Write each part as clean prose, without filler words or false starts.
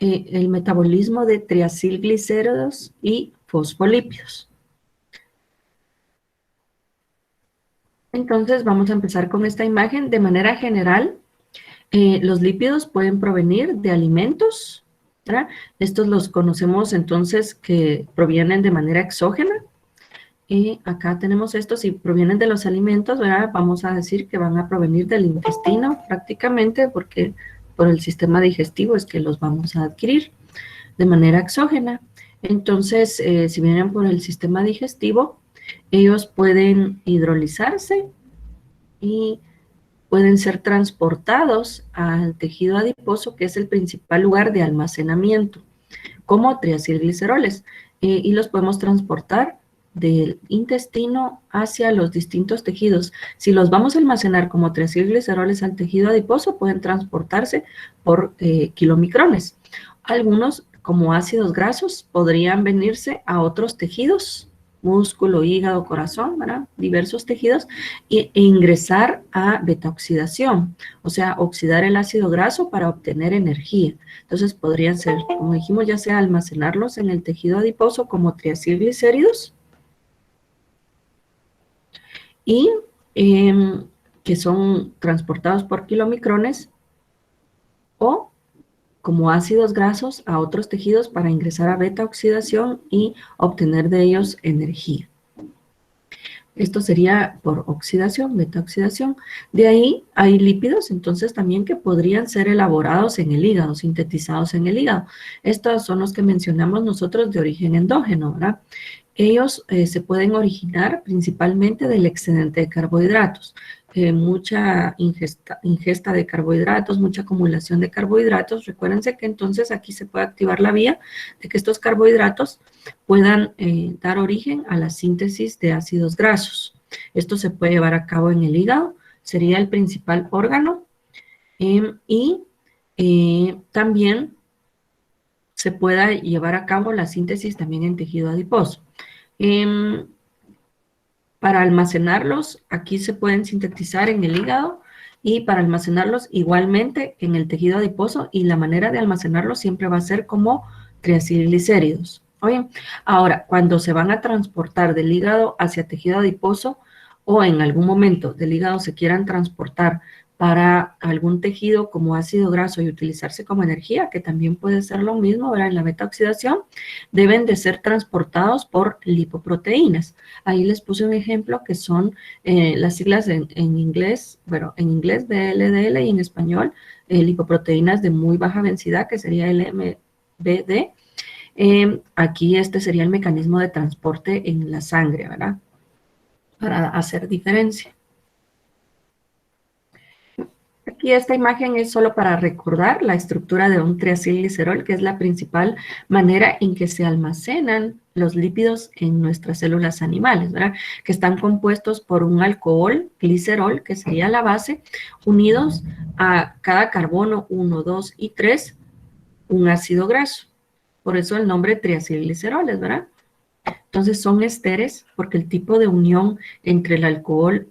el metabolismo de triacilglicéridos y fosfolípidos. Entonces vamos a empezar con esta imagen. De manera general, los lípidos pueden provenir de alimentos, ¿verdad? Estos los conocemos entonces que provienen de manera exógena. Y acá tenemos estos, si provienen de los alimentos, ¿verdad? Vamos a decir que van a provenir del intestino prácticamente, porque por el sistema digestivo es que los vamos a adquirir de manera exógena. Entonces, si vienen por el sistema digestivo, ellos pueden hidrolizarse y pueden ser transportados al tejido adiposo, que es el principal lugar de almacenamiento, como triacilgliceroles, y los podemos transportar del intestino hacia los distintos tejidos. Si los vamos a almacenar como triacilgliceroles al tejido adiposo, pueden transportarse por kilomicrones. Algunos, como ácidos grasos, podrían venirse a otros tejidos, músculo, hígado, corazón, ¿verdad? Diversos tejidos, e ingresar a betaoxidación, o sea, oxidar el ácido graso para obtener energía. Entonces podrían ser, como dijimos, ya sea almacenarlos en el tejido adiposo como triacilglicéridos y que son transportados por kilomicrones, o como ácidos grasos a otros tejidos para ingresar a beta-oxidación y obtener de ellos energía. Esto sería por oxidación, beta-oxidación. De ahí hay lípidos, entonces también que podrían ser elaborados en el hígado, sintetizados en el hígado. Estos son los que mencionamos nosotros de origen endógeno, ¿verdad? Ellos se pueden originar principalmente del excedente de carbohidratos. Mucha ingesta de carbohidratos, mucha acumulación de carbohidratos. Recuérdense que entonces aquí se puede activar la vía de que estos carbohidratos puedan dar origen a la síntesis de ácidos grasos. Esto se puede llevar a cabo en el hígado, sería el principal órgano, y también se pueda llevar a cabo la síntesis también en tejido adiposo. Para almacenarlos, aquí se pueden sintetizar en el hígado, y para almacenarlos igualmente en el tejido adiposo, y la manera de almacenarlos siempre va a ser como triacilglicéridos. Oye, ahora, cuando se van a transportar del hígado hacia tejido adiposo, o en algún momento del hígado se quieran transportar para algún tejido como ácido graso y utilizarse como energía, que también puede ser lo mismo, ¿verdad? En la beta-oxidación, deben de ser transportados por lipoproteínas. Ahí les puse un ejemplo que son las siglas en inglés, bueno, en inglés VLDL y en español lipoproteínas de muy baja densidad, que sería LMBD. Aquí este sería el mecanismo de transporte en la sangre, ¿verdad? Para hacer diferencia. Aquí esta imagen es solo para recordar la estructura de un triacilglicerol, que es la principal manera en que se almacenan los lípidos en nuestras células animales, ¿verdad? Que están compuestos por un alcohol, glicerol, que sería la base, unidos a cada carbono 1, 2 y 3, un ácido graso. Por eso el nombre triacilgliceroles, ¿verdad? Entonces son esteres porque el tipo de unión entre el alcohol,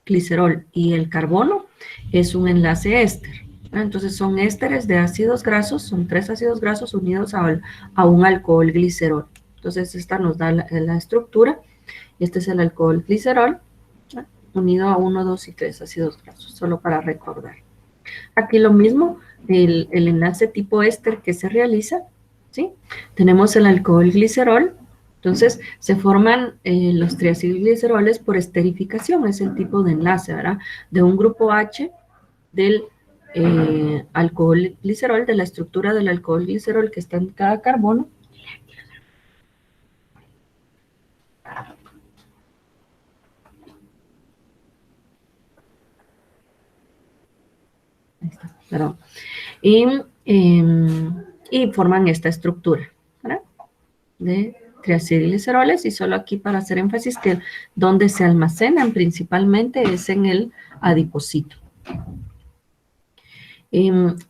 glicerol y el carbono es un enlace éster. Entonces son ésteres de ácidos grasos, son 3 ácidos grasos unidos a un alcohol glicerol. Entonces esta nos da la estructura. Este es el alcohol glicerol unido a 1, 2 y 3 ácidos grasos, solo para recordar. Aquí lo mismo, el enlace tipo éster que se realiza, ¿sí? Tenemos el alcohol glicerol. Entonces, se forman los triacilgliceroles por esterificación, es el tipo de enlace, ¿verdad? De un grupo H del alcohol glicerol, de la estructura del alcohol glicerol que está en cada carbono. Perdón. Y forman esta estructura, ¿verdad? De triacilgliceroles, y solo aquí para hacer énfasis que donde se almacenan principalmente es en el adiposito.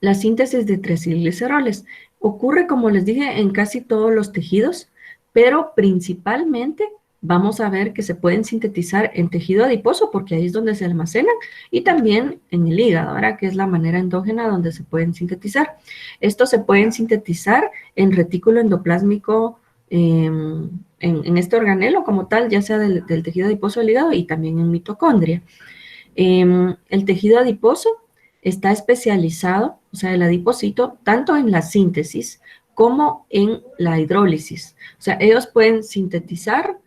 La síntesis de triacilgliceroles ocurre, como les dije, en casi todos los tejidos, pero principalmente vamos a ver que se pueden sintetizar en tejido adiposo, porque ahí es donde se almacenan, y también en el hígado, ¿verdad? Que es la manera endógena donde se pueden sintetizar. Estos se pueden sintetizar en retículo endoplásmico, en este organelo como tal, ya sea del tejido adiposo del hígado y también en mitocondria. El tejido adiposo está especializado, o sea, el adipocito, tanto en la síntesis como en la hidrólisis. O sea, ellos pueden sintetizar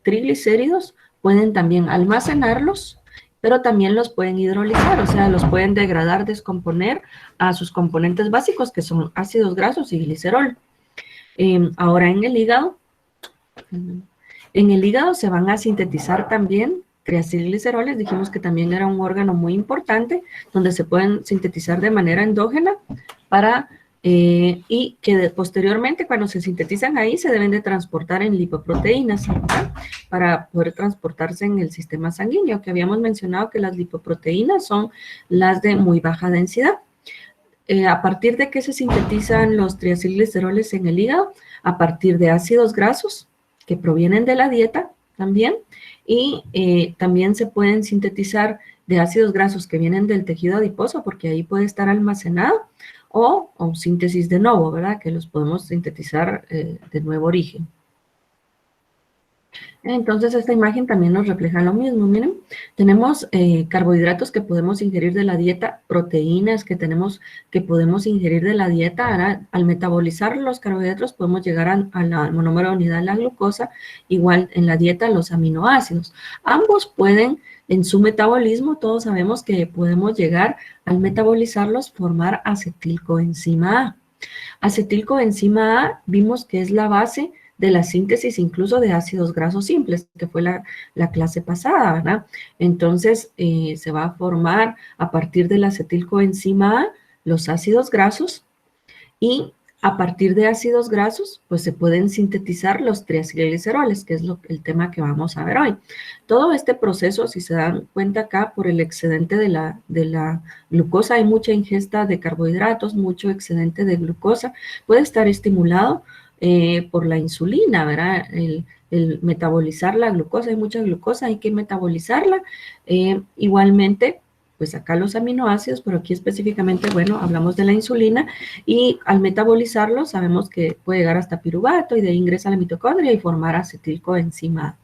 triglicéridos, pueden también almacenarlos, pero también los pueden hidrolizar, o sea, los pueden degradar, descomponer a sus componentes básicos, que son ácidos grasos y glicerol. Ahora en el hígado se van a sintetizar también triacilgliceroles, dijimos que también era un órgano muy importante, donde se pueden sintetizar de manera endógena y que posteriormente cuando se sintetizan ahí se deben de transportar en lipoproteínas, ¿verdad? Para poder transportarse en el sistema sanguíneo, que habíamos mencionado que las lipoproteínas son las de muy baja densidad. A partir de que se sintetizan los triacilgliceroles en el hígado, a partir de ácidos grasos que provienen de la dieta también, y también se pueden sintetizar de ácidos grasos que vienen del tejido adiposo, porque ahí puede estar almacenado, o síntesis de novo, ¿verdad? Que los podemos sintetizar de nuevo origen. Entonces, esta imagen también nos refleja lo mismo. Miren, tenemos carbohidratos que podemos ingerir de la dieta, proteínas que podemos ingerir de la dieta. Ahora, al metabolizar los carbohidratos podemos llegar a la monómero de unidad de la glucosa, igual en la dieta los aminoácidos. Ambos pueden, en su metabolismo, todos sabemos que podemos llegar al metabolizarlos, formar acetilcoenzima A. Acetilcoenzima A vimos que es la base de la síntesis incluso de ácidos grasos simples, que fue la clase pasada, ¿verdad? Entonces, se va a formar a partir de la acetilcoenzima A los ácidos grasos, y a partir de ácidos grasos, pues se pueden sintetizar los triacilgliceroles, que es el tema que vamos a ver hoy. Todo este proceso, si se dan cuenta acá, por el excedente de la glucosa, hay mucha ingesta de carbohidratos, mucho excedente de glucosa, puede estar estimulado por la insulina, ¿verdad? El metabolizar la glucosa, hay mucha glucosa, hay que metabolizarla. Igualmente, pues acá los aminoácidos, pero aquí específicamente, bueno, hablamos de la insulina, y al metabolizarlo sabemos que puede llegar hasta piruvato y de ahí ingresa a la mitocondria y formar acetilcoenzima A,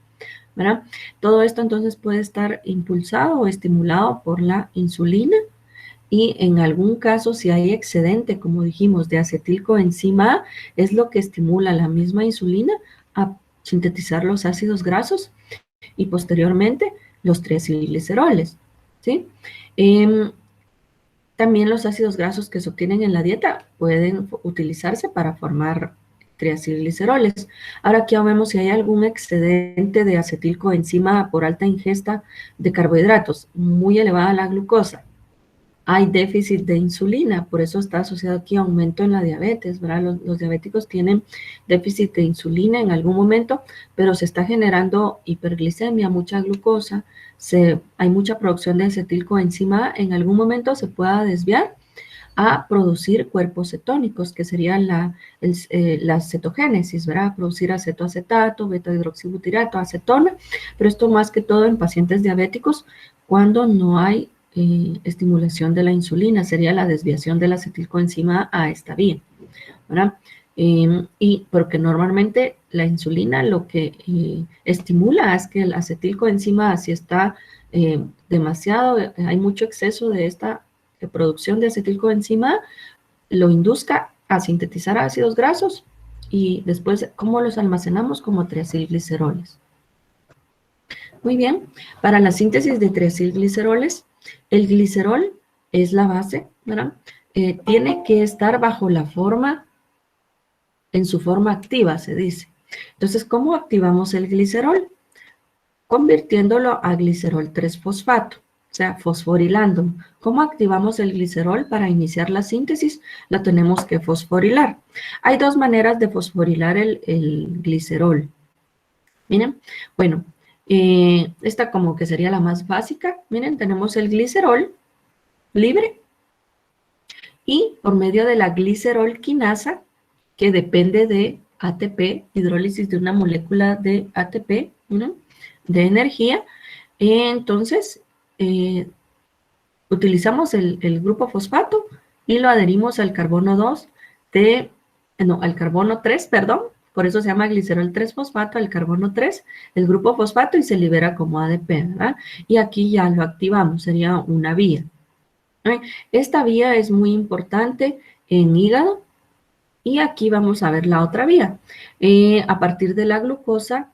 ¿verdad? Todo esto entonces puede estar impulsado o estimulado por la insulina, y en algún caso, si hay excedente, como dijimos, de acetilcoenzima A, es lo que estimula la misma insulina a sintetizar los ácidos grasos y posteriormente los triacilgliceroles, ¿sí? También los ácidos grasos que se obtienen en la dieta pueden utilizarse para formar triacilgliceroles. Ahora aquí vemos si hay algún excedente de acetilcoenzima A por alta ingesta de carbohidratos, muy elevada la glucosa. Hay déficit de insulina, por eso está asociado aquí a aumento en la diabetes, ¿verdad? Los diabéticos tienen déficit de insulina en algún momento, pero se está generando hiperglicemia, mucha glucosa, hay mucha producción de acetilcoenzima A, en algún momento se pueda desviar a producir cuerpos cetónicos, que sería la cetogénesis, ¿verdad? Producir acetoacetato, beta-hidroxibutirato, acetona, pero esto más que todo en pacientes diabéticos cuando no hay estimulación de la insulina, sería la desviación de la acetilcoenzima A esta vía, ¿verdad? Y porque normalmente la insulina lo que estimula es que el acetilcoenzima A, si está demasiado, hay mucho exceso de esta producción de acetilcoenzima A, lo induzca a sintetizar ácidos grasos, y después, ¿cómo los almacenamos? Como triacilgliceroles. Muy bien, para la síntesis de triacilgliceroles, el glicerol es la base, ¿verdad? Tiene que estar bajo la forma, en su forma activa, se dice. Entonces, ¿cómo activamos el glicerol? Convirtiéndolo a glicerol 3-fosfato, o sea, fosforilando. ¿Cómo activamos el glicerol? Para iniciar la síntesis, la tenemos que fosforilar. Hay dos maneras de fosforilar el glicerol. Miren, bueno, esta como que sería la más básica. Miren, tenemos el glicerol libre, y por medio de la glicerol quinasa, que depende de ATP, hidrólisis de una molécula de ATP, ¿no?, de energía. Entonces, utilizamos el grupo fosfato y lo adherimos al carbono 2 al carbono 3, perdón, por eso se llama glicerol 3-fosfato, al carbono 3, el grupo fosfato, y se libera como ADP, ¿verdad? Y aquí ya lo activamos, sería una vía. Esta vía es muy importante en hígado, y aquí vamos a ver la otra vía. A partir de la glucosa,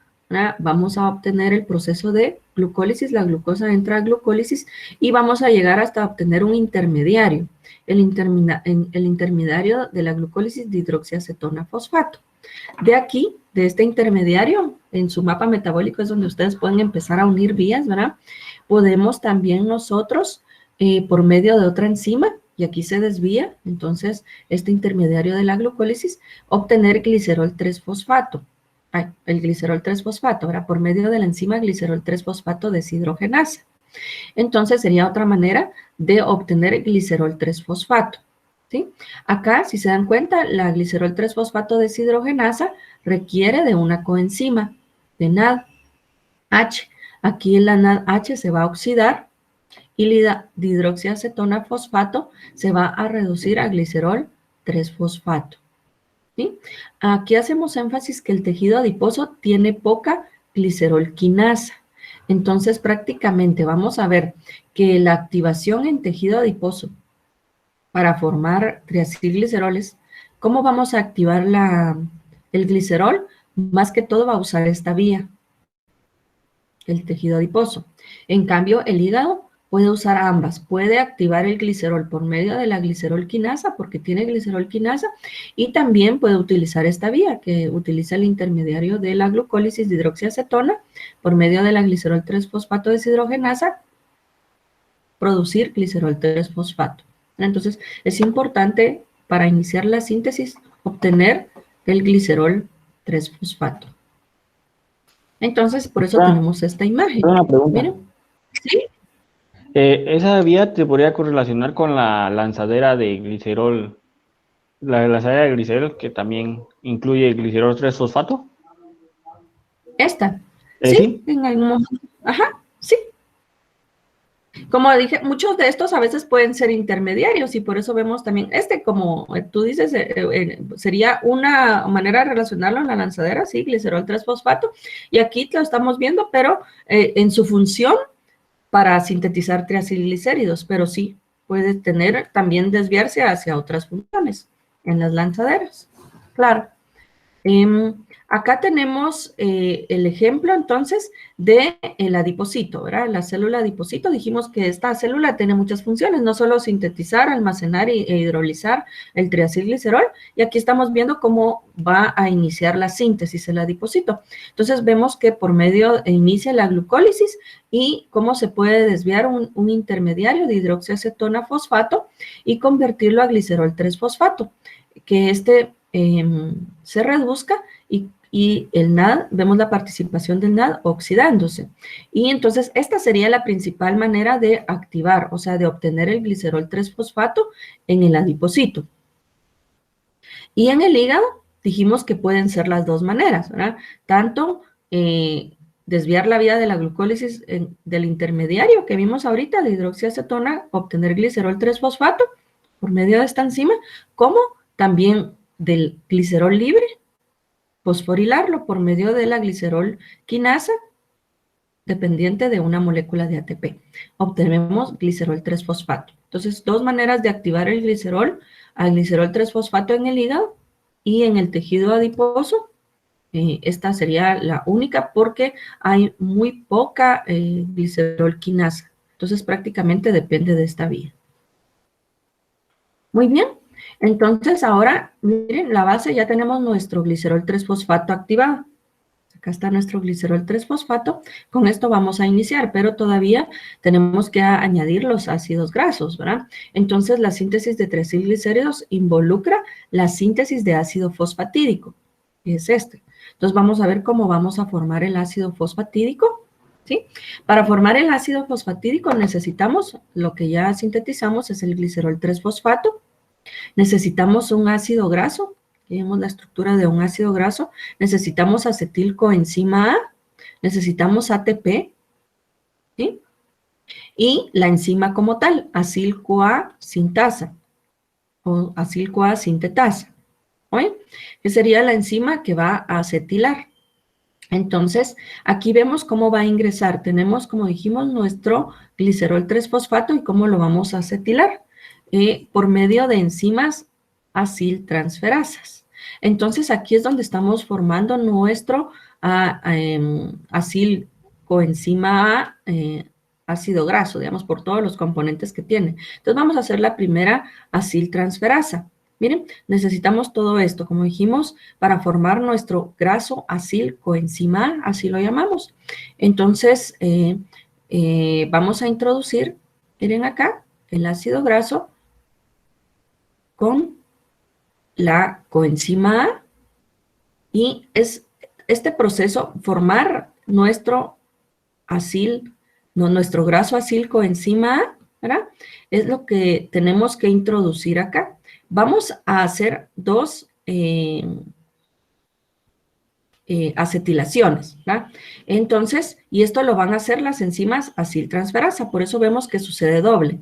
vamos a obtener el proceso de glucólisis, la glucosa entra a glucólisis y vamos a llegar hasta obtener un intermediario, el intermediario de la glucólisis de hidroxiacetona fosfato. De aquí, de este intermediario, en su mapa metabólico es donde ustedes pueden empezar a unir vías, ¿verdad? Podemos también nosotros, por medio de otra enzima, y aquí se desvía, entonces, este intermediario de la glucólisis, obtener glicerol 3-fosfato. El glicerol 3-fosfato, ¿verdad? Por medio de la enzima glicerol 3-fosfato deshidrogenasa. Entonces, sería otra manera de obtener glicerol 3-fosfato, ¿sí? Acá, si se dan cuenta, la glicerol 3-fosfato deshidrogenasa requiere de una coenzima, de NADH. Aquí la NADH se va a oxidar y la dihidroxiacetona fosfato se va a reducir a glicerol 3-fosfato, ¿sí? Aquí hacemos énfasis que el tejido adiposo tiene poca glicerol quinasa. Entonces, prácticamente vamos a ver que la activación en tejido adiposo para formar triacilgliceroles, ¿cómo vamos a activar el glicerol? Más que todo va a usar esta vía, el tejido adiposo. En cambio, el hígado puede usar ambas. Puede activar el glicerol por medio de la glicerol quinasa, porque tiene glicerol quinasa, y también puede utilizar esta vía, que utiliza el intermediario de la glucólisis de hidroxiacetona, por medio de la glicerol 3-fosfato deshidrogenasa, producir glicerol 3-fosfato. Entonces, es importante para iniciar la síntesis obtener el glicerol 3-fosfato. Entonces, por eso tenemos esta imagen. Una pregunta. Miren, ¿sí? ¿Esa vía te podría correlacionar con la lanzadera de glicerol, la lanzadera de glicerol que también incluye glicerol 3-fosfato? Esta. Sí, ¿Sí? en algún momento. Ajá, sí. Como dije, muchos de estos a veces pueden ser intermediarios y por eso vemos también, como tú dices, sería una manera de relacionarlo en la lanzadera, sí, glicerol 3-fosfato, y aquí lo estamos viendo, pero en su función para sintetizar triacilglicéridos, pero sí puede tener, también desviarse hacia otras funciones en las lanzaderas. Claro. Acá tenemos el ejemplo entonces de el adipocito, ¿verdad? La célula adipocito, dijimos que esta célula tiene muchas funciones, no solo sintetizar, almacenar e hidrolizar el triacilglicerol, y aquí estamos viendo cómo va a iniciar la síntesis el adipocito. Entonces vemos que por medio inicia la glucólisis y cómo se puede desviar un intermediario de hidroxiacetona fosfato y convertirlo a glicerol 3-fosfato, que se reduzca y el NAD, vemos la participación del NAD oxidándose. Y entonces esta sería la principal manera de activar, o sea, de obtener el glicerol 3-fosfato en el adipocito. Y en el hígado dijimos que pueden ser las dos maneras, ¿verdad? Tanto desviar la vía de la glucólisis del intermediario que vimos ahorita, de hidroxiacetona, obtener glicerol 3-fosfato por medio de esta enzima, como también del glicerol libre, fosforilarlo por medio de la glicerol quinasa, dependiente de una molécula de ATP. Obtenemos glicerol 3-fosfato. Entonces, dos maneras de activar el glicerol, al glicerol 3-fosfato en el hígado y en el tejido adiposo. Esta sería la única porque hay muy poca glicerol quinasa. Entonces, prácticamente depende de esta vía. Muy bien. Entonces, ahora, miren, la base, ya tenemos nuestro glicerol 3-fosfato activado. Acá está nuestro glicerol 3-fosfato. Con esto vamos a iniciar, pero todavía tenemos que añadir los ácidos grasos, ¿verdad? Entonces, la síntesis de triacilglicéridos involucra la síntesis de ácido fosfatídico, que es este. Entonces, vamos a ver cómo vamos a formar el ácido fosfatídico, ¿sí? Para formar el ácido fosfatídico necesitamos, lo que ya sintetizamos es el glicerol 3-fosfato. Necesitamos un ácido graso, Aquí vemos la estructura de un ácido graso. Necesitamos acetilcoenzima A, necesitamos ATP, ¿sí? Y la enzima como tal, acil-CoA sintasa o acil-CoA sintetasa, ¿oye? Que sería la enzima que va a acetilar. Entonces, aquí vemos cómo va a ingresar. Tenemos, como dijimos, nuestro glicerol 3-fosfato y cómo lo vamos a acetilar por medio de enzimas aciltransferasas. Entonces, aquí es donde estamos formando nuestro acilcoenzima A, ácido graso, digamos, por todos los componentes que tiene. Entonces, vamos a hacer la primera aciltransferasa. Miren, necesitamos todo esto, como dijimos, para formar nuestro graso acilcoenzima A, así lo llamamos. Entonces, vamos a introducir, miren acá, el ácido graso con la coenzima A, y es este proceso, formar nuestro nuestro graso acilcoenzima A, ¿verdad? Es lo que tenemos que introducir acá. Vamos a hacer dos acetilaciones, ¿verdad? Entonces, y esto lo van a hacer las enzimas aciltransferasa, por eso vemos que sucede doble.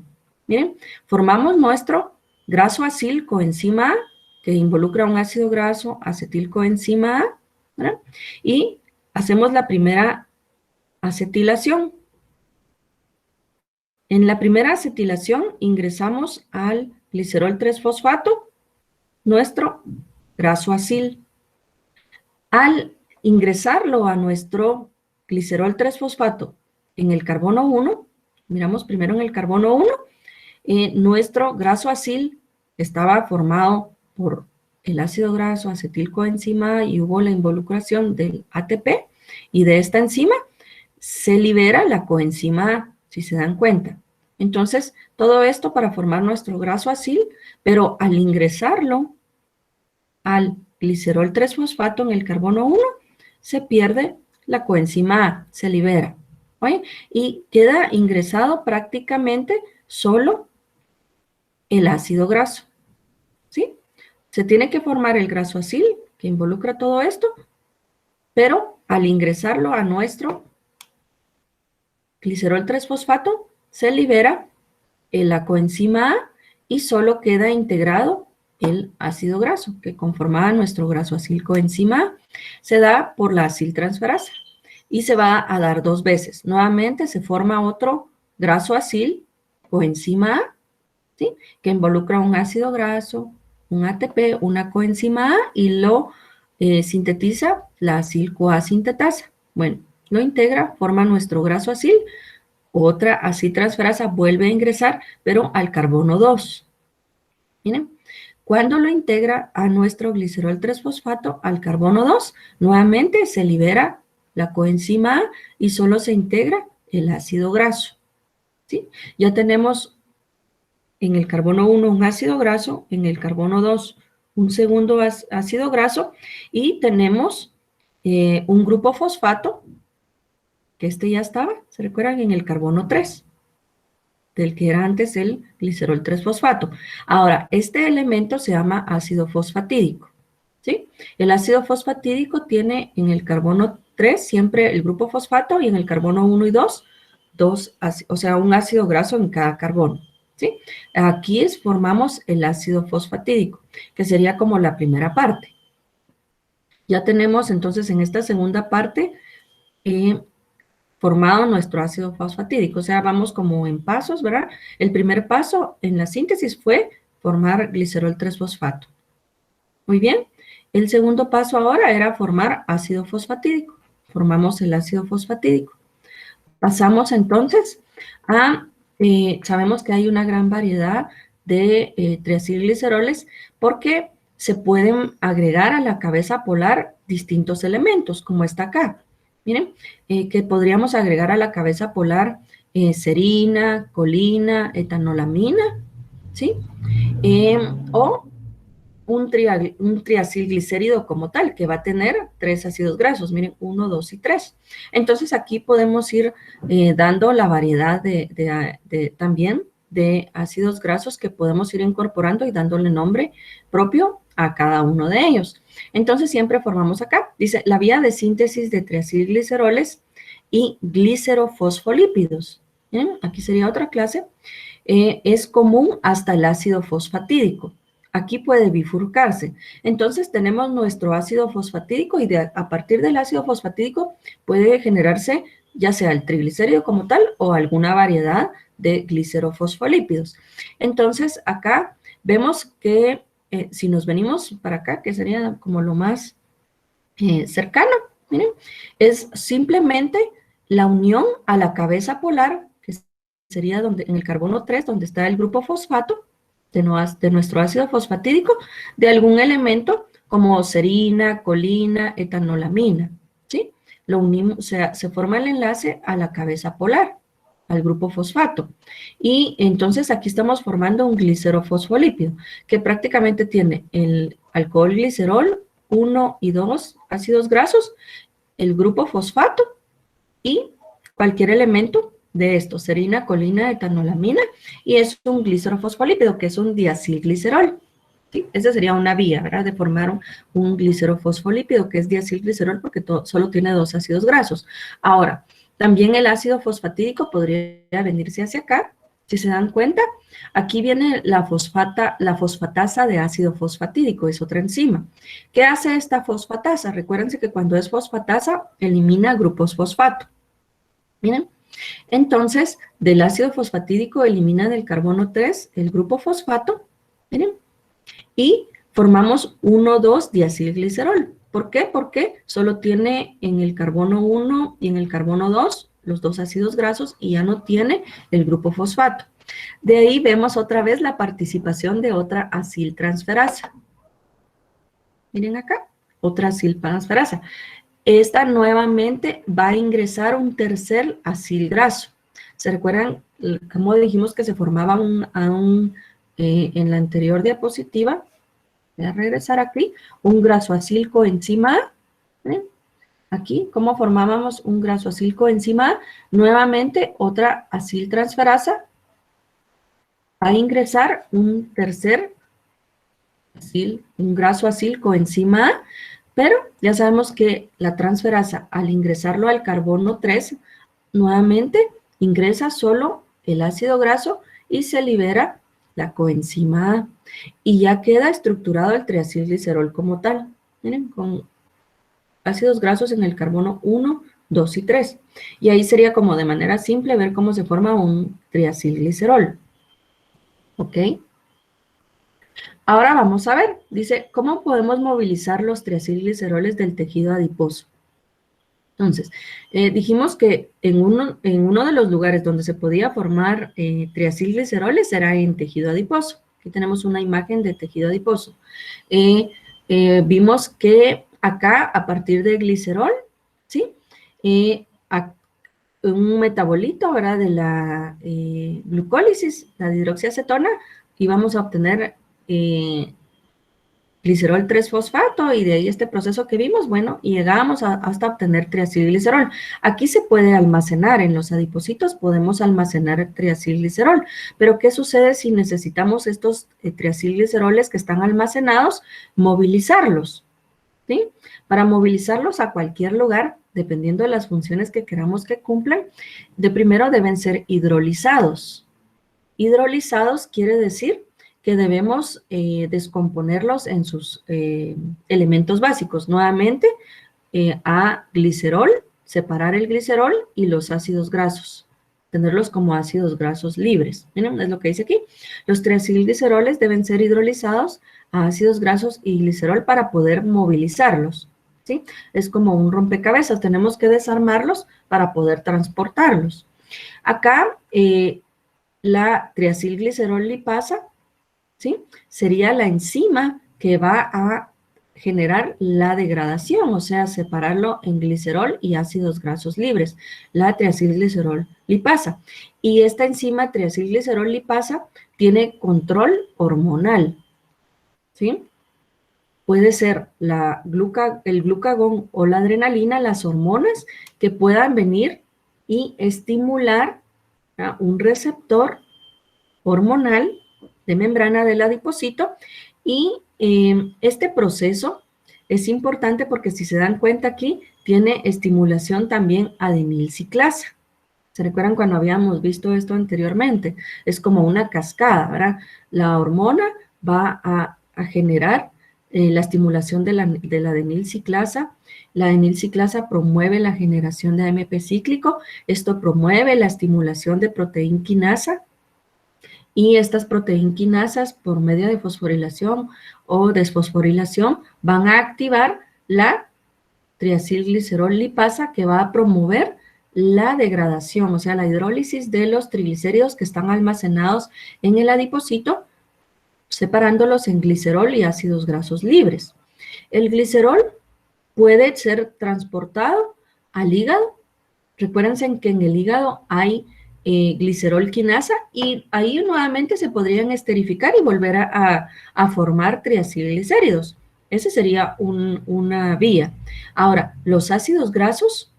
Miren, formamos nuestro graso acilcoenzima A, que involucra un ácido graso acetilcoenzima A, ¿verdad? Y hacemos la primera acetilación. En la primera acetilación ingresamos al glicerol 3-fosfato, nuestro graso acil. Al ingresarlo a nuestro glicerol 3-fosfato en el carbono 1, miramos primero en el carbono 1, nuestro graso acil estaba formado por el ácido graso acetilcoenzima y hubo la involucración del ATP, y de esta enzima se libera la coenzima A, si se dan cuenta. Entonces, todo esto para formar nuestro graso acil, pero al ingresarlo al glicerol 3-fosfato en el carbono 1, se pierde la coenzima A, se libera, ¿oye? Y queda ingresado prácticamente solo el ácido graso, ¿sí? Se tiene que formar el graso acil, que involucra todo esto, pero al ingresarlo a nuestro glicerol 3-fosfato, se libera la coenzima A y solo queda integrado el ácido graso, que conformaba nuestro graso acilcoenzima A. Se da por la aciltransferasa y se va a dar dos veces. Nuevamente se forma otro graso acil coenzima A, ¿sí? Que involucra un ácido graso, un ATP, una coenzima A y lo sintetiza la acil-CoA sintetasa. Bueno, lo integra, forma nuestro graso acil, otra aciltransferasa vuelve a ingresar, pero al carbono 2. Miren, cuando lo integra a nuestro glicerol 3-fosfato al carbono 2, nuevamente se libera la coenzima A y solo se integra el ácido graso, ¿sí? Ya tenemos en el carbono 1 un ácido graso, en el carbono 2 un segundo ácido graso, y tenemos un grupo fosfato, que este ya estaba, ¿se recuerdan? En el carbono 3, del que era antes el glicerol 3-fosfato. Ahora, este elemento se llama ácido fosfatídico, ¿sí? El ácido fosfatídico tiene en el carbono 3 siempre el grupo fosfato, y en el carbono 1 y 2, o sea, un ácido graso en cada carbono, ¿sí? Aquí formamos el ácido fosfatídico, que sería como la primera parte. Ya tenemos entonces en esta segunda parte formado nuestro ácido fosfatídico, o sea, vamos como en pasos, ¿verdad? El primer paso en la síntesis fue formar glicerol 3-fosfato. Muy bien. El segundo paso ahora era formar ácido fosfatídico. Formamos el ácido fosfatídico. Pasamos entonces a, sabemos que hay una gran variedad de triacilgliceroles porque se pueden agregar a la cabeza polar distintos elementos, como está acá. Miren, que podríamos agregar a la cabeza polar serina, colina, etanolamina, ¿sí? O un triacilglicérido como tal, que va a tener 3 ácidos grasos, miren, 1, 2 y 3. Entonces aquí podemos ir dando la variedad también de ácidos grasos que podemos ir incorporando y dándole nombre propio a cada uno de ellos. Entonces siempre formamos acá, dice, la vía de síntesis de triacilgliceroles y glicerofosfolípidos. ¿Bien? Aquí sería otra clase. Es común hasta el ácido fosfatídico. Aquí puede bifurcarse. Entonces tenemos nuestro ácido fosfatídico y a partir del ácido fosfatídico puede generarse ya sea el triglicérido como tal o alguna variedad de glicerofosfolípidos. Entonces acá vemos que si nos venimos para acá, que sería como lo más cercano, miren, es simplemente la unión a la cabeza polar, que sería donde, en el carbono 3, donde está el grupo fosfato de nuestro ácido fosfatídico, de algún elemento como serina, colina, etanolamina, ¿sí? Lo unimos, o sea, se forma el enlace a la cabeza polar, al grupo fosfato. Y entonces aquí estamos formando un glicerofosfolípido, que prácticamente tiene el alcohol glicerol, 1 y 2 ácidos grasos, el grupo fosfato y cualquier elemento de esto, serina, colina, etanolamina, y es un glicerofosfolípido, que es un diacilglicerol. ¿Sí? Esa sería una vía, ¿verdad? De formar un glicerofosfolípido, que es diacilglicerol, porque solo tiene 2 ácidos grasos. Ahora, también el ácido fosfatídico podría venirse hacia acá. Si se dan cuenta, aquí viene la fosfatasa de ácido fosfatídico, es otra enzima. ¿Qué hace esta fosfatasa? Recuérdense que cuando es fosfatasa, elimina grupos fosfato. Miren, entonces, del ácido fosfatídico elimina del carbono 3 el grupo fosfato, miren, y formamos 1,2-diacilglicerol. ¿Por qué? Porque solo tiene en el carbono 1 y en el carbono 2 los 2 ácidos grasos y ya no tiene el grupo fosfato. De ahí vemos otra vez la participación de otra aciltransferasa. Miren acá, otra aciltransferasa. Esta nuevamente va a ingresar un tercer acil graso. ¿Se recuerdan cómo dijimos que se formaba en la anterior diapositiva? Voy a regresar aquí, un grasoacil coenzima A. ¿Ven? Aquí, ¿cómo formábamos un grasoacil coenzima A? Nuevamente, otra aciltransferasa va a ingresar un tercer un grasoacil coenzima A, pero ya sabemos que la transferasa, al ingresarlo al carbono 3, nuevamente ingresa solo el ácido graso y se libera la coenzima A. Y ya queda estructurado el triacilglicerol como tal. Miren, con ácidos grasos en el carbono 1, 2 y 3. Y ahí sería como de manera simple ver cómo se forma un triacilglicerol. ¿Ok? Ahora vamos a ver, dice, ¿cómo podemos movilizar los triacilgliceroles del tejido adiposo? Entonces, dijimos que en uno de los lugares donde se podía formar triacilgliceroles era en tejido adiposo. Aquí tenemos una imagen de tejido adiposo. Vimos que acá, a partir de glicerol, ¿sí? Un metabolito, ¿verdad? De la glucólisis, la dihidroxiacetona, íbamos a obtener glicerol 3-fosfato y de ahí este proceso que vimos, bueno, y llegábamos hasta obtener triacilglicerol. Aquí se puede almacenar, en los adipocitos podemos almacenar triacilglicerol, pero ¿qué sucede si necesitamos estos triacilgliceroles que están almacenados, movilizarlos? ¿Sí? Para movilizarlos a cualquier lugar, dependiendo de las funciones que queramos que cumplan, de primero deben ser hidrolizados. Hidrolizados quiere decir que debemos descomponerlos en sus elementos básicos. Nuevamente, a glicerol, separar el glicerol y los ácidos grasos, tenerlos como ácidos grasos libres. Miren, es lo que dice aquí. Los triacilgliceroles deben ser hidrolizados a ácidos grasos y glicerol para poder movilizarlos, ¿sí? Es como un rompecabezas, tenemos que desarmarlos para poder transportarlos. Acá, la triacilglicerol lipasa, ¿sí? Sería la enzima que va a generar la degradación, o sea, separarlo en glicerol y ácidos grasos libres, la triacilglicerol lipasa. Y esta enzima triacilglicerol lipasa tiene control hormonal, ¿sí? Puede ser el glucagón o la adrenalina, las hormonas que puedan venir y estimular un receptor hormonal de membrana del adipocito Y este proceso es importante porque si se dan cuenta aquí, tiene estimulación también adenilciclasa. ¿Se recuerdan cuando habíamos visto esto anteriormente? Es como una cascada, ¿verdad? La hormona va a generar la estimulación de la adenilciclasa. La adenilciclasa promueve la generación de AMP cíclico. Esto promueve la estimulación de proteína quinasa. Y estas proteínas quinasas, por medio de fosforilación o desfosforilación, van a activar la triacilglicerol lipasa, que va a promover la degradación, o sea, la hidrólisis de los triglicéridos que están almacenados en el adipocito, separándolos en glicerol y ácidos grasos libres. El glicerol puede ser transportado al hígado. Recuérdense que en el hígado hay glicerol quinasa y ahí nuevamente se podrían esterificar y volver a formar triacilglicéridos. Ese sería una vía. Ahora, los ácidos grasos,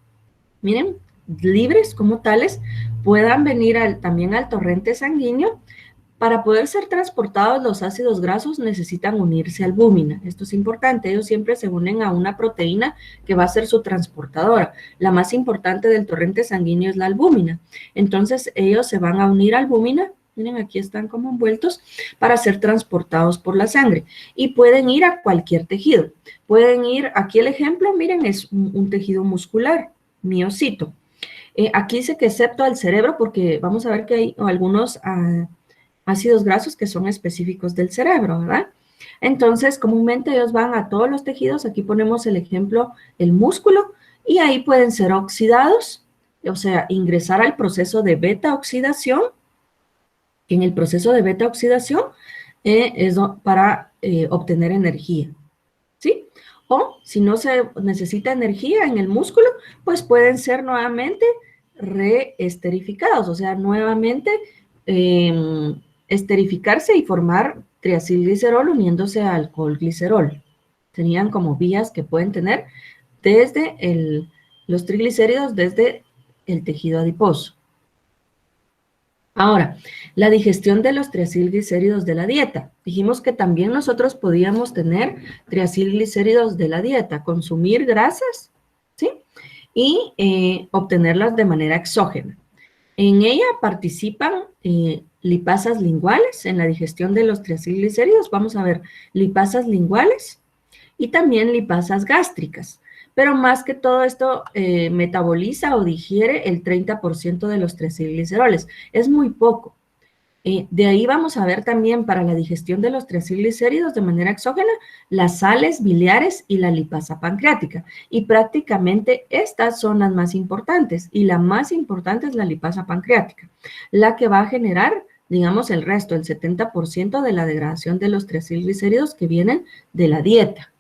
miren, libres como tales, puedan venir también al torrente sanguíneo. Para poder ser transportados, los ácidos grasos necesitan unirse a albúmina. Esto es importante. Ellos siempre se unen a una proteína que va a ser su transportadora. La más importante del torrente sanguíneo es la albúmina. Entonces, ellos se van a unir a albúmina. Miren, aquí están como envueltos para ser transportados por la sangre. Y pueden ir a cualquier tejido. Pueden ir, aquí el ejemplo, miren, es un tejido muscular, miocito. Aquí dice que excepto al cerebro, porque vamos a ver que hay algunos ácidos grasos que son específicos del cerebro, ¿verdad? Entonces, comúnmente ellos van a todos los tejidos. Aquí ponemos el ejemplo, el músculo, y ahí pueden ser oxidados, o sea, ingresar al proceso de beta-oxidación. En el proceso de beta-oxidación es para obtener energía, ¿sí? O si no se necesita energía en el músculo, pues pueden ser nuevamente reesterificados, o sea, nuevamente esterificarse y formar triacilglicerol uniéndose a alcoholglicerol. Serían como vías que pueden tener desde los triglicéridos, desde el tejido adiposo. Ahora, la digestión de los triacilglicéridos de la dieta. Dijimos que también nosotros podíamos tener triacilglicéridos de la dieta, consumir grasas, ¿sí? Y obtenerlas de manera exógena. En ella participan lipasas linguales en la digestión de los triacilglicéridos. Vamos a ver lipasas linguales y también lipasas gástricas. Pero más que todo esto metaboliza o digiere el 30% de los triacilgliceroles. Es muy poco. De ahí vamos a ver también para la digestión de los triacilglicéridos de manera exógena las sales biliares y la lipasa pancreática. Y prácticamente estas son las más importantes. Y la más importante es la lipasa pancreática, la que va a generar, digamos, el resto, el 70% de la degradación de los triacilglicéridos que vienen de la dieta.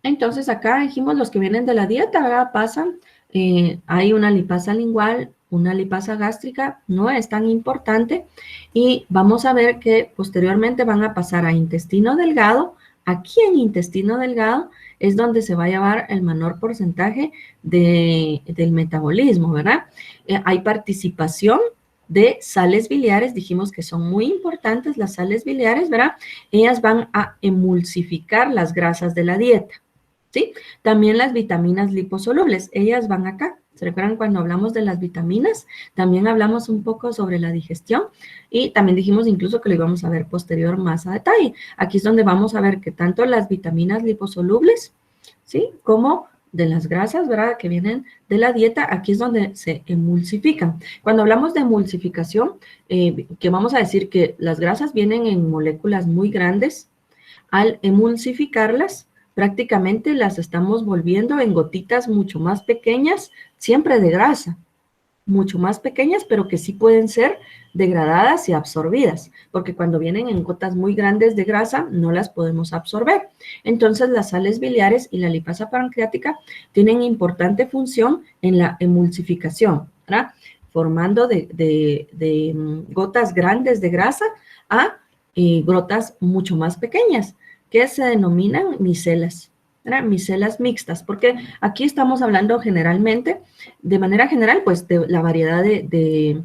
Entonces acá dijimos los que vienen de la dieta, ahora pasan, hay una lipasa lingual, una lipasa gástrica, no es tan importante, y vamos a ver que posteriormente van a pasar a intestino delgado. Aquí en intestino delgado es donde se va a llevar el menor porcentaje del metabolismo, ¿verdad? Hay participación de sales biliares, dijimos que son muy importantes las sales biliares, ¿verdad? Ellas van a emulsificar las grasas de la dieta. ¿Sí? También las vitaminas liposolubles, ellas van acá. ¿Se recuerdan cuando hablamos de las vitaminas? También hablamos un poco sobre la digestión y también dijimos incluso que lo íbamos a ver posterior más a detalle. Aquí es donde vamos a ver que tanto las vitaminas liposolubles, ¿sí? Como de las grasas, ¿verdad? Que vienen de la dieta, aquí es donde se emulsifican. Cuando hablamos de emulsificación, que vamos a decir que las grasas vienen en moléculas muy grandes, al emulsificarlas, prácticamente las estamos volviendo en gotitas mucho más pequeñas, siempre de grasa, mucho más pequeñas, pero que sí pueden ser degradadas y absorbidas, porque cuando vienen en gotas muy grandes de grasa, no las podemos absorber. Entonces, las sales biliares y la lipasa pancreática tienen importante función en la emulsificación, ¿verdad? Formando de gotas grandes de grasa a gotas mucho más pequeñas, que se denominan micelas, ¿verdad? Micelas mixtas, porque aquí estamos hablando generalmente, de manera general, pues de la variedad de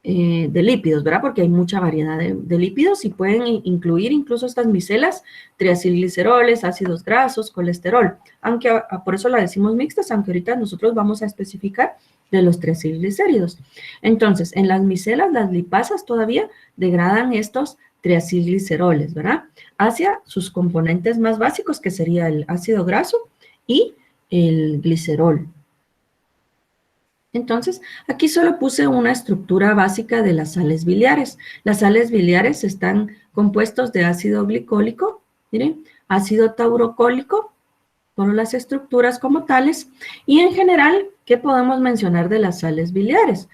de lípidos, ¿verdad? Porque hay mucha variedad de lípidos y pueden incluir incluso estas micelas, triacilgliceroles, ácidos grasos, colesterol, aunque por eso la decimos mixtas, aunque ahorita nosotros vamos a especificar de los triacilglicéridos. Entonces, en las micelas, las lipasas todavía degradan estos triacilgliceroles, ¿verdad? Hacia sus componentes más básicos, que sería el ácido graso y el glicerol. Entonces, aquí solo puse una estructura básica de las sales biliares. Las sales biliares están compuestos de ácido glicólico, miren, ácido taurocólico, por las estructuras como tales, y en general, ¿qué podemos mencionar de las sales biliares?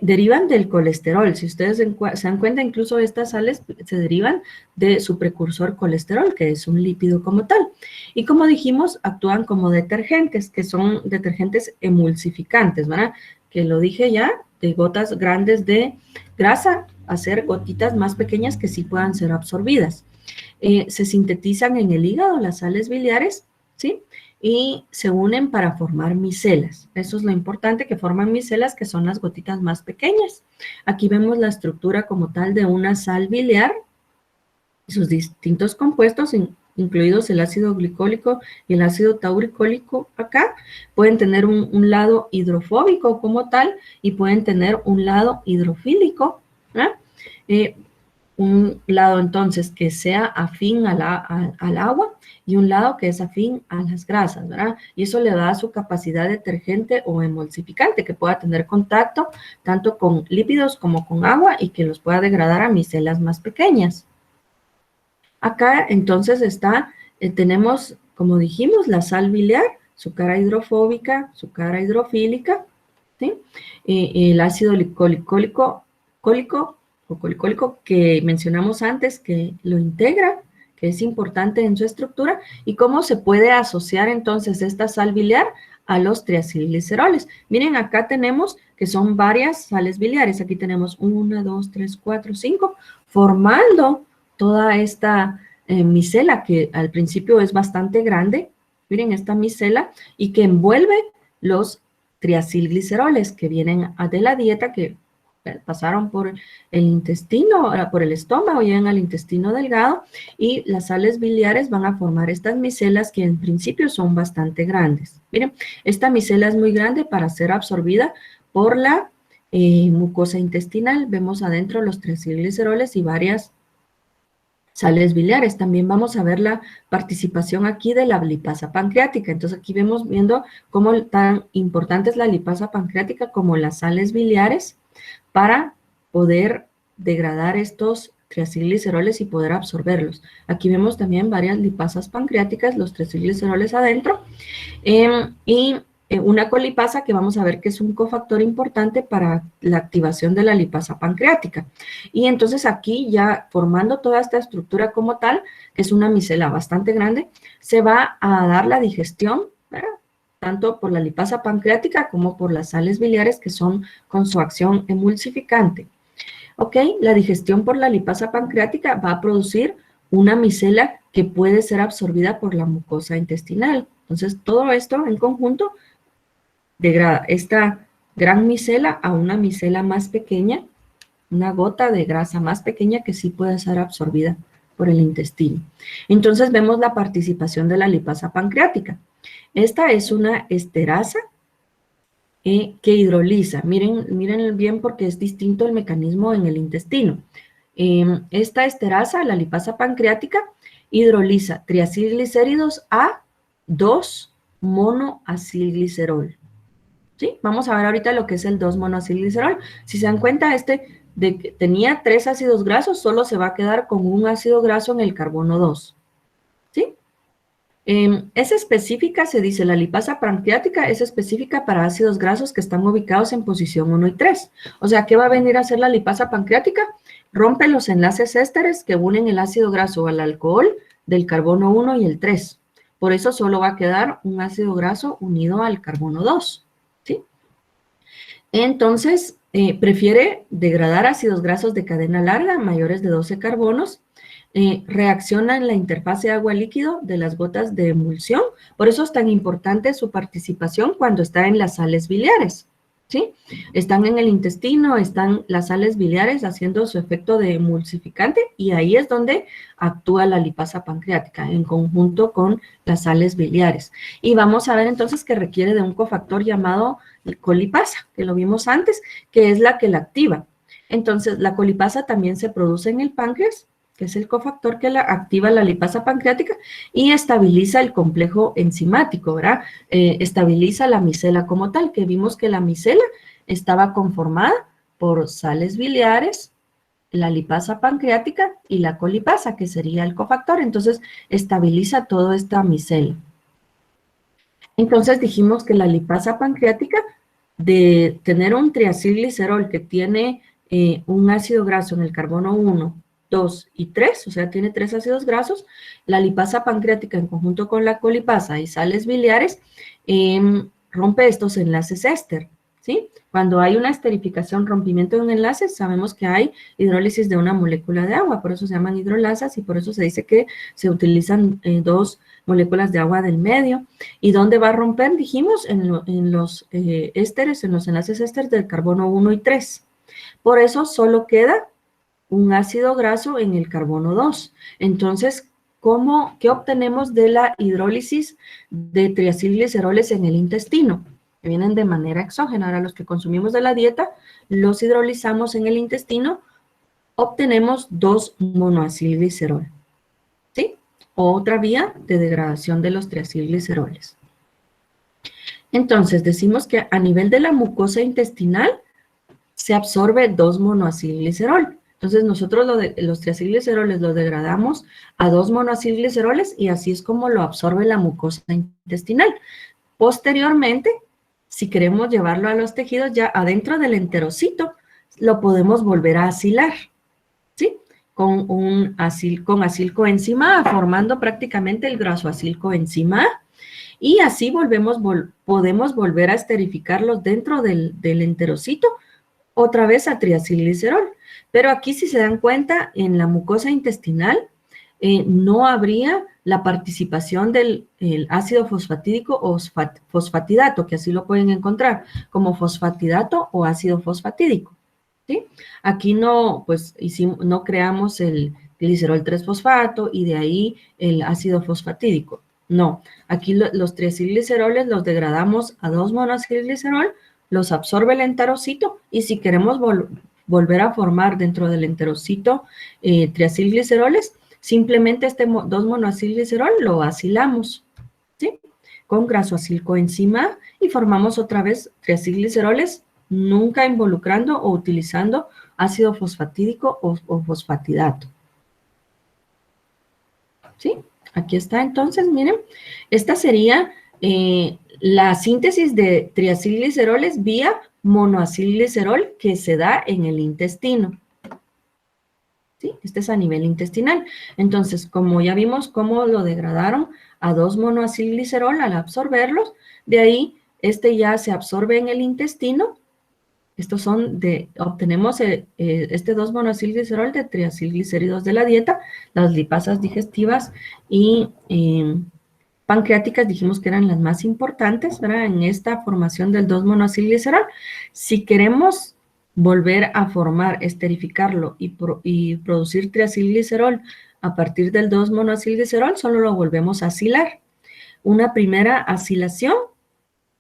Derivan del colesterol. Si ustedes se dan cuenta, incluso estas sales se derivan de su precursor colesterol, que es un lípido como tal. Y como dijimos, actúan como detergentes, que son detergentes emulsificantes, ¿verdad? Que lo dije ya, de gotas grandes de grasa, hacer gotitas más pequeñas que sí puedan ser absorbidas. Se sintetizan en el hígado las sales biliares, ¿sí? Y se unen para formar micelas. Eso es lo importante, que forman micelas, que son las gotitas más pequeñas. Aquí vemos la estructura como tal de una sal biliar, sus distintos compuestos, incluidos el ácido glicólico y el ácido tauricólico acá. Pueden tener un lado hidrofóbico como tal y pueden tener un lado hidrofílico, ¿eh? Un lado entonces que sea afín al agua y un lado que es afín a las grasas, ¿verdad? Y eso le da su capacidad detergente o emulsificante, que pueda tener contacto tanto con lípidos como con agua y que los pueda degradar a micelas más pequeñas. Acá entonces tenemos, como dijimos, la sal biliar, su cara hidrofóbica, su cara hidrofílica, ¿sí? El ácido colicólico que mencionamos antes, que lo integra, que es importante en su estructura, y cómo se puede asociar entonces esta sal biliar a los triacilgliceroles. Miren, acá tenemos que son varias sales biliares. Aquí tenemos 1, 2, 3, 4, 5, formando toda esta micela, que al principio es bastante grande. Miren esta micela, y que envuelve los triacilgliceroles que vienen de la dieta, que pasaron por el intestino, por el estómago, llegan al intestino delgado, y las sales biliares van a formar estas micelas que en principio son bastante grandes. Miren, esta micela es muy grande para ser absorbida por la mucosa intestinal. Vemos adentro los triacilgliceroles y varias sales biliares. También vamos a ver la participación aquí de la lipasa pancreática. Entonces aquí viendo cómo tan importante es la lipasa pancreática como las sales biliares para poder degradar estos triacilgliceroles y poder absorberlos. Aquí vemos también varias lipasas pancreáticas, los triacilgliceroles adentro, y una colipasa que vamos a ver que es un cofactor importante para la activación de la lipasa pancreática. Y entonces aquí ya formando toda esta estructura como tal, que es una micela bastante grande, se va a dar la digestión, ¿verdad?, tanto por la lipasa pancreática como por las sales biliares, que son con su acción emulsificante. Ok, la digestión por la lipasa pancreática va a producir una micela que puede ser absorbida por la mucosa intestinal. Entonces, todo esto en conjunto degrada esta gran micela a una micela más pequeña, una gota de grasa más pequeña que sí puede ser absorbida por el intestino. Entonces, vemos la participación de la lipasa pancreática. Esta es una esterasa que hidroliza. Miren bien porque es distinto el mecanismo en el intestino. Esta esterasa, la lipasa pancreática, hidroliza triacilglicéridos a 2-monoacilglicerol. ¿Sí? Vamos a ver ahorita lo que es el 2-monoacilglicerol. Si se dan cuenta, tenía 3 ácidos grasos, solo se va a quedar con un ácido graso en el carbono 2. ¿Sí? Es específica, se dice, la lipasa pancreática es específica para ácidos grasos que están ubicados en posición 1 y 3. O sea, ¿qué va a venir a hacer la lipasa pancreática? Rompe los enlaces ésteres que unen el ácido graso al alcohol del carbono 1 y el 3. Por eso solo va a quedar un ácido graso unido al carbono 2. ¿Sí? Entonces, prefiere degradar ácidos grasos de cadena larga, mayores de 12 carbonos, reacciona en la interfase agua-líquido de las gotas de emulsión. Por eso es tan importante su participación cuando está en las sales biliares. ¿sí? Están en el intestino, están las sales biliares haciendo su efecto de emulsificante y ahí es donde actúa la lipasa pancreática en conjunto con las sales biliares. Y vamos a ver entonces que requiere de un cofactor llamado colipasa, que lo vimos antes, que es la que la activa. Entonces, la colipasa también se produce en el páncreas, que es el cofactor que activa la lipasa pancreática y estabiliza el complejo enzimático, ¿verdad? Estabiliza la micela como tal, que vimos que la micela estaba conformada por sales biliares, la lipasa pancreática y la colipasa, que sería el cofactor. Entonces, estabiliza toda esta micela. Entonces, dijimos que la lipasa pancreática, de tener un triacilglicerol que tiene un ácido graso en el carbono 1, 2 y 3, o sea, tiene 3 ácidos grasos, la lipasa pancreática en conjunto con la colipasa y sales biliares rompe estos enlaces éster, ¿sí? Cuando hay una esterificación, rompimiento de un enlace, sabemos que hay hidrólisis de una molécula de agua, por eso se llaman hidrolasas y por eso se dice que se utilizan dos moléculas de agua del medio. ¿Y dónde va a romper? Dijimos en los ésteres, en los enlaces éster del carbono 1 y 3. Por eso solo queda un ácido graso en el carbono 2. Entonces, ¿qué obtenemos de la hidrólisis de triacilgliceroles en el intestino? Que vienen de manera exógena. Ahora, los que consumimos de la dieta, los hidrolizamos en el intestino, obtenemos 2-monoacilglicerol. ¿Sí? Otra vía de degradación de los triacilgliceroles. Entonces, decimos que a nivel de la mucosa intestinal se absorbe 2-monoacilglicerol. Entonces, nosotros los triacilgliceroles los degradamos a 2-monoacilgliceroles y así es como lo absorbe la mucosa intestinal. Posteriormente, si queremos llevarlo a los tejidos, ya adentro del enterocito, lo podemos volver a acilar, ¿sí? Con acilcoenzima A, formando prácticamente el grasoacilcoenzima A. Y así podemos volver a esterificarlos dentro del enterocito, otra vez a triacilglicerol. Pero aquí, si se dan cuenta, en la mucosa intestinal no habría la participación del ácido fosfatídico o fosfatidato, que así lo pueden encontrar, como fosfatidato o ácido fosfatídico, ¿sí? Aquí no, pues, no creamos el glicerol 3-fosfato y de ahí el ácido fosfatídico. No, aquí los triacilgliceroles los degradamos a 2-monoacilglicerol, los absorbe el enterocito y si queremos volver a formar dentro del enterocito triacilgliceroles, simplemente este 2-monoacilglicerol lo acilamos, ¿sí? Con grasoacilcoenzima A y formamos otra vez triacilgliceroles, nunca involucrando o utilizando ácido fosfatídico o fosfatidato. ¿Sí? Aquí está entonces, miren, esta sería la síntesis de triacilgliceroles vía monoacilglicerol que se da en el intestino. ¿Sí? Este es a nivel intestinal. Entonces, como ya vimos cómo lo degradaron a 2-monoacilglicerol al absorberlos, de ahí este ya se absorbe en el intestino. Estos son obtenemos este 2-monoacilglicerol de triacilglicéridos de la dieta, las lipasas digestivas y pancreáticas dijimos que eran las más importantes, ¿verdad? En esta formación del 2-monoacilglicerol. Si queremos volver a formar, esterificarlo y producir triacilglicerol a partir del 2-monoacilglicerol, solo lo volvemos a acilar. Una primera acilación,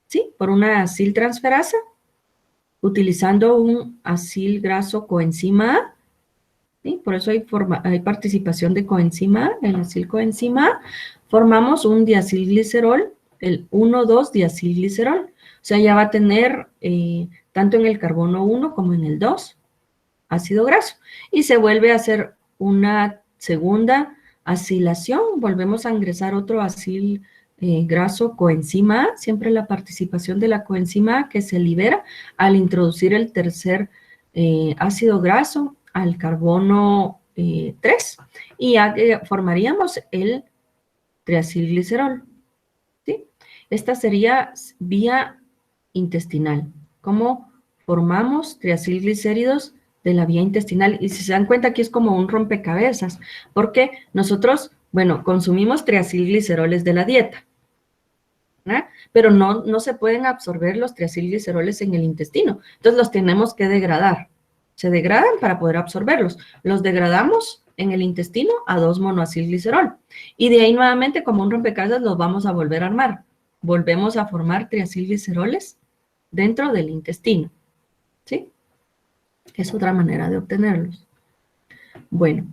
¿sí? Por una aciltransferasa, utilizando un acil graso coenzima A, ¿sí? Por eso hay participación de coenzima A, el acilcoenzima A. Formamos un diacilglicerol, el 1,2-diacilglicerol. O sea, ya va a tener tanto en el carbono 1 como en el 2 ácido graso. Y se vuelve a hacer una segunda acilación, volvemos a ingresar otro acil graso coenzima A, siempre la participación de la coenzima A que se libera al introducir el tercer ácido graso al carbono 3 y ya formaríamos el triacilglicerol, ¿sí? Esta sería vía intestinal. ¿Cómo formamos triacilglicéridos de la vía intestinal? Y si se dan cuenta, aquí es como un rompecabezas, porque nosotros, bueno, consumimos triacilgliceroles de la dieta. ¿verdad? Pero no se pueden absorber los triacilgliceroles en el intestino. Entonces los tenemos que degradar. Se degradan para poder absorberlos. Los degradamos en el intestino a 2-monoacilglicerol. Y de ahí nuevamente, como un rompecabezas, los vamos a volver a armar. Volvemos a formar triacilgliceroles dentro del intestino. ¿Sí? Es otra manera de obtenerlos. Bueno,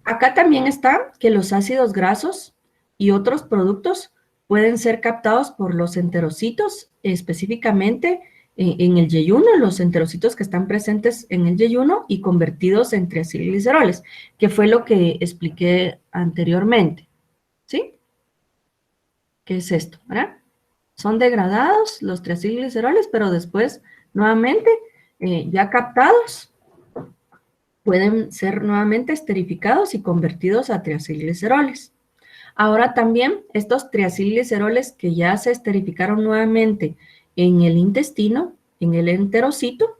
acá también está que los ácidos grasos y otros productos pueden ser captados por los enterocitos, específicamente en el yeyuno, los enterocitos que están presentes en el yeyuno y convertidos en triacilgliceroles, que fue lo que expliqué anteriormente. ¿Sí? ¿Qué es esto? ¿Verdad? Son degradados los triacilgliceroles, pero después, nuevamente, ya captados, pueden ser nuevamente esterificados y convertidos a triacilgliceroles. Ahora también estos triacilgliceroles que ya se esterificaron nuevamente en el intestino, en el enterocito,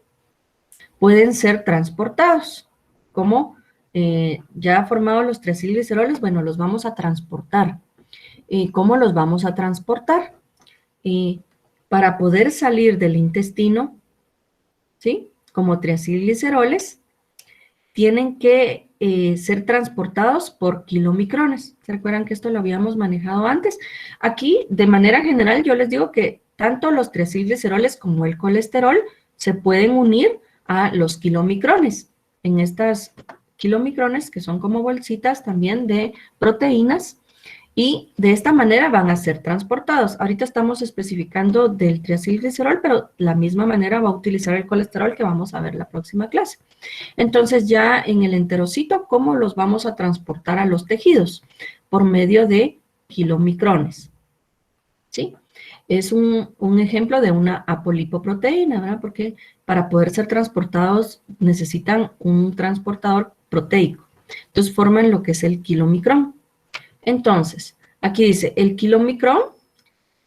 pueden ser transportados. Como ya formados los triacilgliceroles, bueno, los vamos a transportar. ¿Cómo los vamos a transportar? Para poder salir del intestino, ¿sí? Como triacilgliceroles, tienen que ser transportados por kilomicrones. ¿Se recuerdan que esto lo habíamos manejado antes? Aquí, de manera general, yo les digo que tanto los triacilgliceroles como el colesterol se pueden unir a los kilomicrones. En estas kilomicrones, que son como bolsitas también de proteínas, y de esta manera van a ser transportados. Ahorita estamos especificando del triacilglicerol, pero la misma manera va a utilizar el colesterol que vamos a ver la próxima clase. Entonces ya en el enterocito, ¿cómo los vamos a transportar a los tejidos? Por medio de kilomicrones. ¿Sí? Es un ejemplo de una apolipoproteína, ¿verdad? Porque para poder ser transportados necesitan un transportador proteico. Entonces forman lo que es el kilomicrón. Entonces, aquí dice, el kilomicrón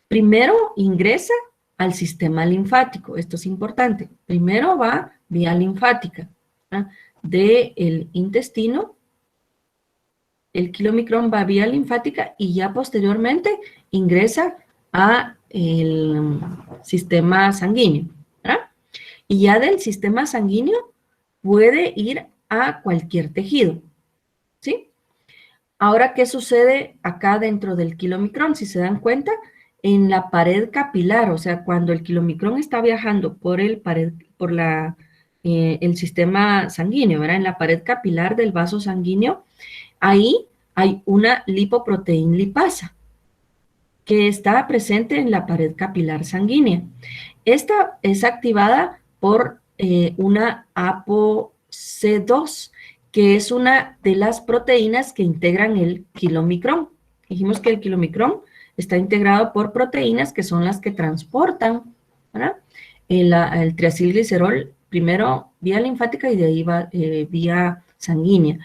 primero ingresa al sistema linfático. Esto es importante. Primero va vía linfática, ¿verdad? Del intestino. El kilomicrón va vía linfática y ya posteriormente ingresa a el sistema sanguíneo, ¿verdad? Y ya del sistema sanguíneo puede ir a cualquier tejido, ¿sí? Ahora, ¿qué sucede acá dentro del kilomicrón? Si se dan cuenta, en la pared capilar, o sea, cuando el kilomicrón está viajando por el sistema sanguíneo, ¿verdad? En la pared capilar del vaso sanguíneo, ahí hay una lipoproteína lipasa que está presente en la pared capilar sanguínea. Esta es activada por una ApoC2, que es una de las proteínas que integran el kilomicrón. Dijimos que el kilomicrón está integrado por proteínas que son las que transportan, ¿verdad? El triacilglicerol primero vía linfática y de ahí va vía sanguínea.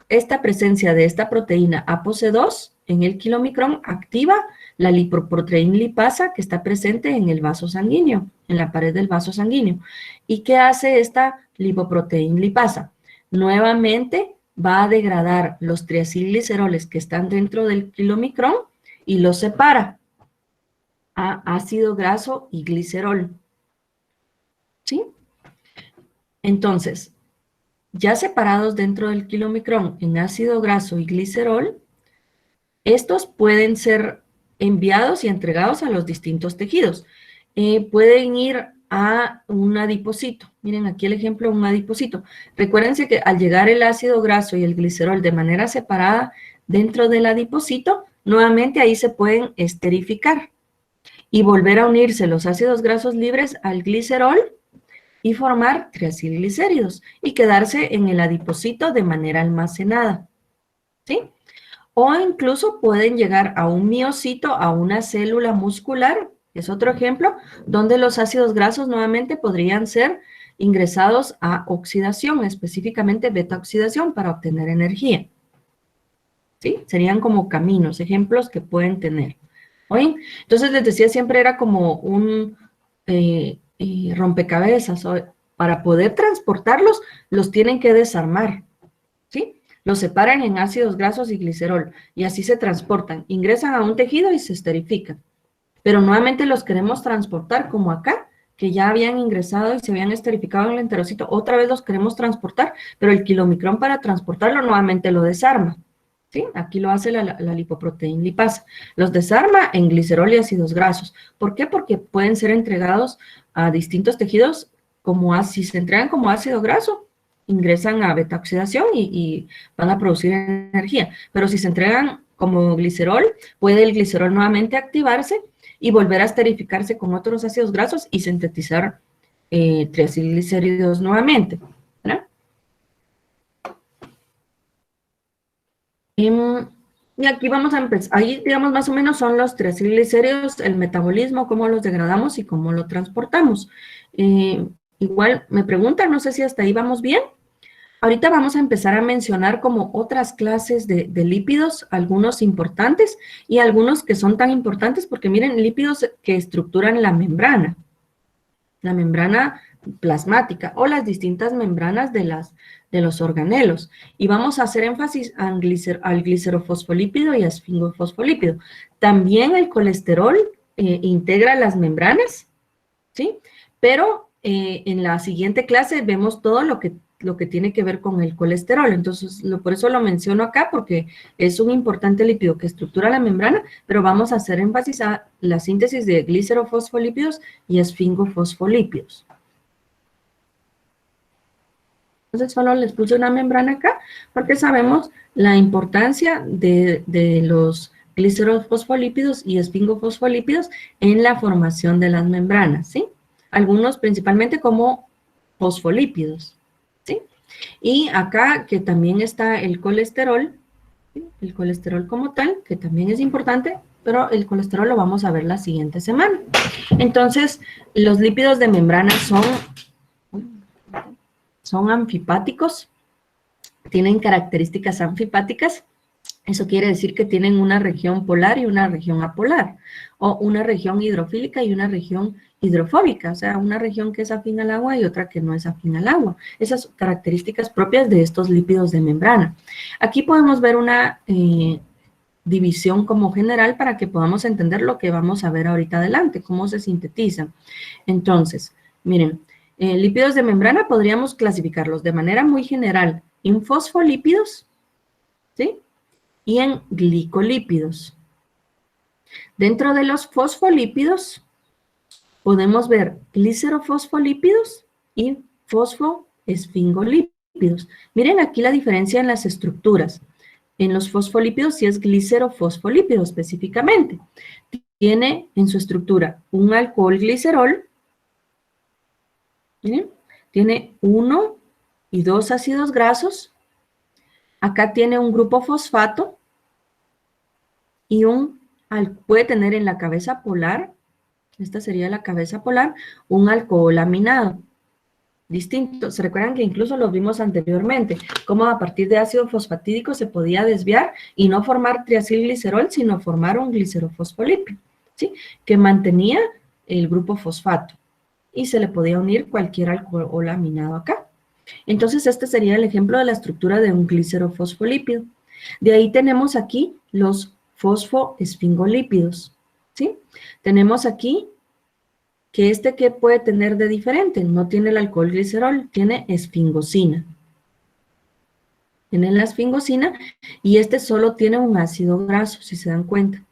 Esta presencia de esta proteína ApoC2 en el kilomicrón activa la lipoproteína lipasa que está presente en el vaso sanguíneo, en la pared del vaso sanguíneo. ¿Y qué hace esta lipoproteína lipasa? Nuevamente va a degradar los triacilgliceroles que están dentro del kilomicrón y los separa a ácido graso y glicerol. ¿Sí? Entonces, ya separados dentro del kilomicrón en ácido graso y glicerol, estos pueden ser enviados y entregados a los distintos tejidos. Pueden ir a un adipocito. Miren aquí el ejemplo de un adipocito. Recuérdense que al llegar el ácido graso y el glicerol de manera separada dentro del adipocito, nuevamente ahí se pueden esterificar y volver a unirse los ácidos grasos libres al glicerol y formar triacilglicéridos y quedarse en el adipocito de manera almacenada. ¿Sí? O incluso pueden llegar a un miocito, a una célula muscular, es otro ejemplo, donde los ácidos grasos nuevamente podrían ser ingresados a oxidación, específicamente beta-oxidación para obtener energía. ¿Sí? Serían como caminos, ejemplos que pueden tener. ¿Oyen? Entonces les decía, siempre era como un rompecabezas. Para poder transportarlos, los tienen que desarmar. ¿Sí? Los separan en ácidos grasos y glicerol y así se transportan. Ingresan a un tejido y se esterifican. pero nuevamente los queremos transportar como acá, que ya habían ingresado y se habían esterificado en el enterocito, otra vez los queremos transportar, pero el kilomicrón para transportarlo nuevamente lo desarma. ¿Sí? Aquí lo hace la lipoproteína lipasa. Los desarma en glicerol y ácidos grasos. ¿Por qué? Porque pueden ser entregados a distintos tejidos como si se entregan como ácido graso, ingresan a beta oxidación y van a producir energía. Pero si se entregan como glicerol, puede el glicerol nuevamente activarse y volver a esterificarse con otros ácidos grasos y sintetizar triacilglicéridos nuevamente, ¿verdad? Y aquí vamos a empezar, ahí digamos más o menos son los triacilglicéridos, el metabolismo, cómo los degradamos y cómo lo transportamos. Igual me preguntan, no sé si hasta ahí vamos bien. Ahorita vamos a empezar a mencionar como otras clases de lípidos, algunos importantes y algunos que son tan importantes porque miren, lípidos que estructuran la membrana plasmática o las distintas membranas de los organelos. Y vamos a hacer énfasis al glicerofosfolípido y esfingofosfolípido. También el colesterol integra las membranas, ¿sí? Pero en la siguiente clase vemos todo lo que tiene que ver con el colesterol. Entonces, por eso lo menciono acá, porque es un importante lípido que estructura la membrana, pero vamos a hacer énfasis a la síntesis de glicerofosfolípidos y esfingofosfolípidos. Entonces, solo les puse una membrana acá, porque sabemos la importancia de los glicerofosfolípidos y esfingofosfolípidos en la formación de las membranas, ¿sí? Algunos principalmente como fosfolípidos, ¿sí? Y acá que también está el colesterol, ¿sí? El colesterol como tal, que también es importante, pero el colesterol lo vamos a ver la siguiente semana. Entonces, los lípidos de membrana son anfipáticos, tienen características anfipáticas. Eso quiere decir que tienen una región polar y una región apolar, o una región hidrofílica y una región hidrofóbica, o sea, una región que es afín al agua y otra que no es afín al agua. Esas características propias de estos lípidos de membrana. Aquí podemos ver una división como general para que podamos entender lo que vamos a ver ahorita adelante, cómo se sintetizan. Entonces, miren, lípidos de membrana podríamos clasificarlos de manera muy general en fosfolípidos, ¿sí? Y en glicolípidos. Dentro de los fosfolípidos podemos ver glicerofosfolípidos y fosfoesfingolípidos. Miren aquí la diferencia en las estructuras. En los fosfolípidos sí es glicerofosfolípido específicamente. Tiene en su estructura un alcohol glicerol. Miren, tiene 1 y 2 ácidos grasos. Acá tiene un grupo fosfato y puede tener en la cabeza polar, esta sería la cabeza polar, un alcohol aminado distinto. Se recuerdan que incluso lo vimos anteriormente, cómo a partir de ácido fosfatídico se podía desviar y no formar triacilglicerol, sino formar un glicerofosfolípido, ¿sí? Que mantenía el grupo fosfato y se le podía unir cualquier alcohol aminado acá. Entonces, este sería el ejemplo de la estructura de un glicerofosfolípido. De ahí tenemos aquí los fosfoesfingolípidos, ¿sí? Tenemos aquí que ¿qué puede tener de diferente? No tiene el alcohol glicerol, tiene esfingosina. Tiene la esfingosina y solo tiene un ácido graso, si se dan cuenta.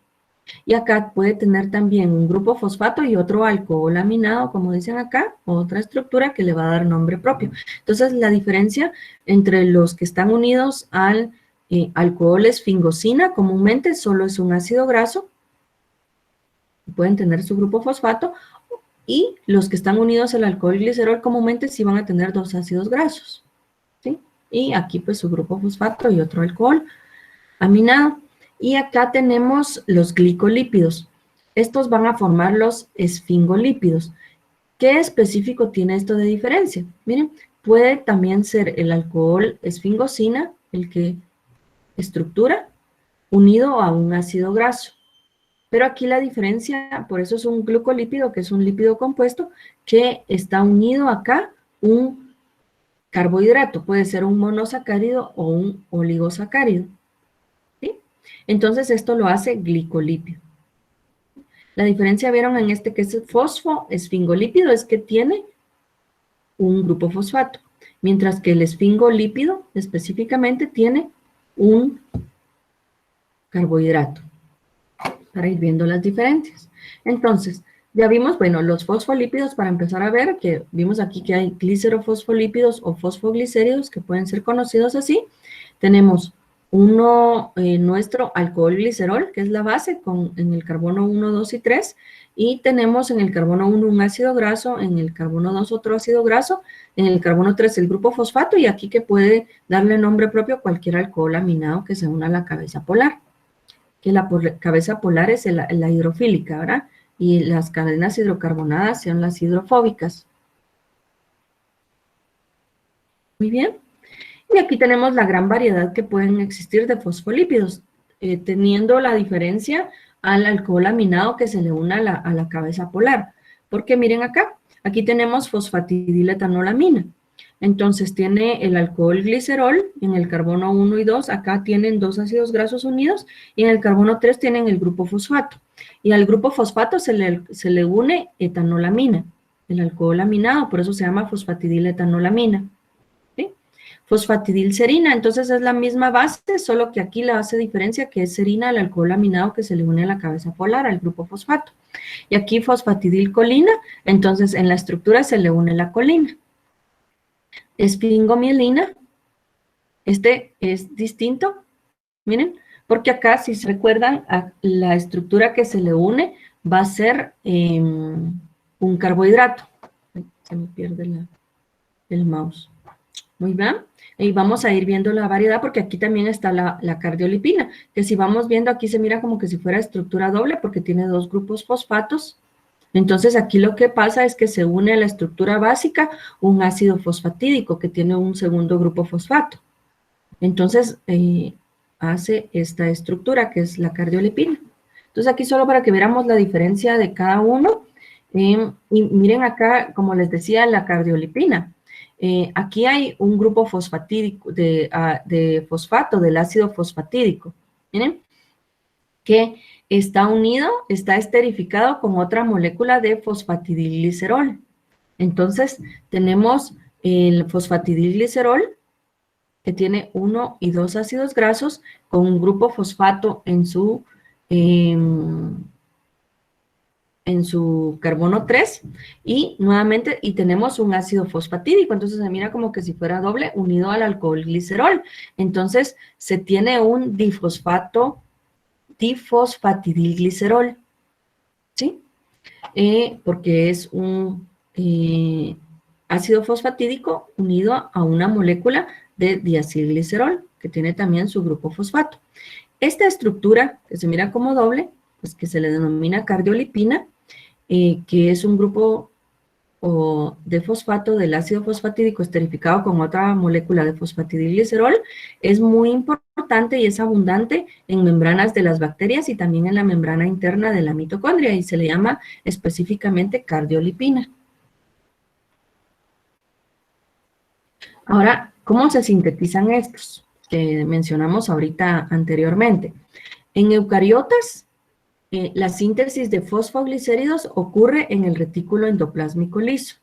Y acá puede tener también un grupo fosfato y otro alcohol aminado, como dicen acá, otra estructura que le va a dar nombre propio. Entonces, la diferencia entre los que están unidos al alcohol esfingosina comúnmente solo es un ácido graso, pueden tener su grupo fosfato, y los que están unidos al alcohol glicerol comúnmente sí van a tener 2 ácidos grasos, ¿sí? Y aquí pues su grupo fosfato y otro alcohol aminado. Y acá tenemos los glicolípidos. Estos van a formar los esfingolípidos. ¿Qué específico tiene esto de diferencia? Miren, puede también ser el alcohol esfingosina, el que estructura, unido a un ácido graso. Pero aquí la diferencia, por eso es un glucolípido, que es un lípido compuesto, que está unido acá un carbohidrato. Puede ser un monosacárido o un oligosacárido. ¿Sí? Entonces esto lo hace glicolípido. La diferencia, vieron en este que es fosfoesfingolípido, es que tiene un grupo fosfato, mientras que el esfingolípido específicamente tiene un carbohidrato, para ir viendo las diferencias. Entonces, ya vimos, bueno, los fosfolípidos, para empezar a ver, que vimos aquí que hay glicerofosfolípidos o fosfoglicéridos, que pueden ser conocidos así. Tenemos uno, nuestro alcohol glicerol, que es la base, en el carbono 1, 2 y 3, y tenemos en el carbono 1 un ácido graso, en el carbono 2 otro ácido graso, en el carbono 3 el grupo fosfato, y aquí que puede darle nombre propio a cualquier alcohol aminado que se una a la cabeza polar, que la cabeza polar es la hidrofílica, ¿verdad? Y las cadenas hidrocarbonadas son las hidrofóbicas. Muy bien. Y aquí tenemos la gran variedad que pueden existir de fosfolípidos, teniendo la diferencia al alcohol aminado que se le une a la cabeza polar. Porque miren acá, aquí tenemos fosfatidiletanolamina. Entonces tiene el alcohol glicerol, en el carbono 1 y 2, acá tienen dos ácidos grasos unidos, y en el carbono 3 tienen el grupo fosfato. Y al grupo fosfato se le une etanolamina, el alcohol aminado, por eso se llama fosfatidiletanolamina. Fosfatidilserina, entonces es la misma base, solo que aquí la hace diferencia que es serina, el alcohol aminado que se le une a la cabeza polar, al grupo fosfato. Y aquí fosfatidilcolina, entonces en la estructura se le une la colina. Esfingomielina, este es distinto, miren, porque acá, si se recuerdan, la estructura que se le une va a ser un carbohidrato. Se me pierde el mouse. Muy bien. Y vamos a ir viendo la variedad porque aquí también está la cardiolipina, que si vamos viendo aquí se mira como que si fuera estructura doble porque tiene dos grupos fosfatos. Entonces aquí lo que pasa es que se une a la estructura básica un ácido fosfatídico que tiene un segundo grupo fosfato. Entonces hace esta estructura que es la cardiolipina. Entonces aquí solo para que viéramos la diferencia de cada uno. Y miren acá, como les decía, la cardiolipina. Aquí hay un grupo fosfatídico de fosfato, del ácido fosfatídico, miren, que está unido, está esterificado con otra molécula de fosfatidilglicerol. Entonces, tenemos el fosfatidilglicerol, que tiene 1 y 2 ácidos grasos, con un grupo fosfato en su carbono 3, y nuevamente, tenemos un ácido fosfatídico, entonces se mira como que si fuera doble unido al alcohol glicerol. Entonces, se tiene un difosfatidilglicerol, ¿sí? Porque es un ácido fosfatídico unido a una molécula de diacilglicerol, que tiene también su grupo fosfato. Esta estructura, que se mira como doble, pues que se le denomina cardiolipina, que es un grupo de fosfato del ácido fosfatídico esterificado con otra molécula de fosfatidilglicerol, es muy importante y es abundante en membranas de las bacterias y también en la membrana interna de la mitocondria, y se le llama específicamente cardiolipina. Ahora, ¿cómo se sintetizan estos que mencionamos ahorita anteriormente? En eucariotas, la síntesis de fosfoglicéridos ocurre en el retículo endoplásmico liso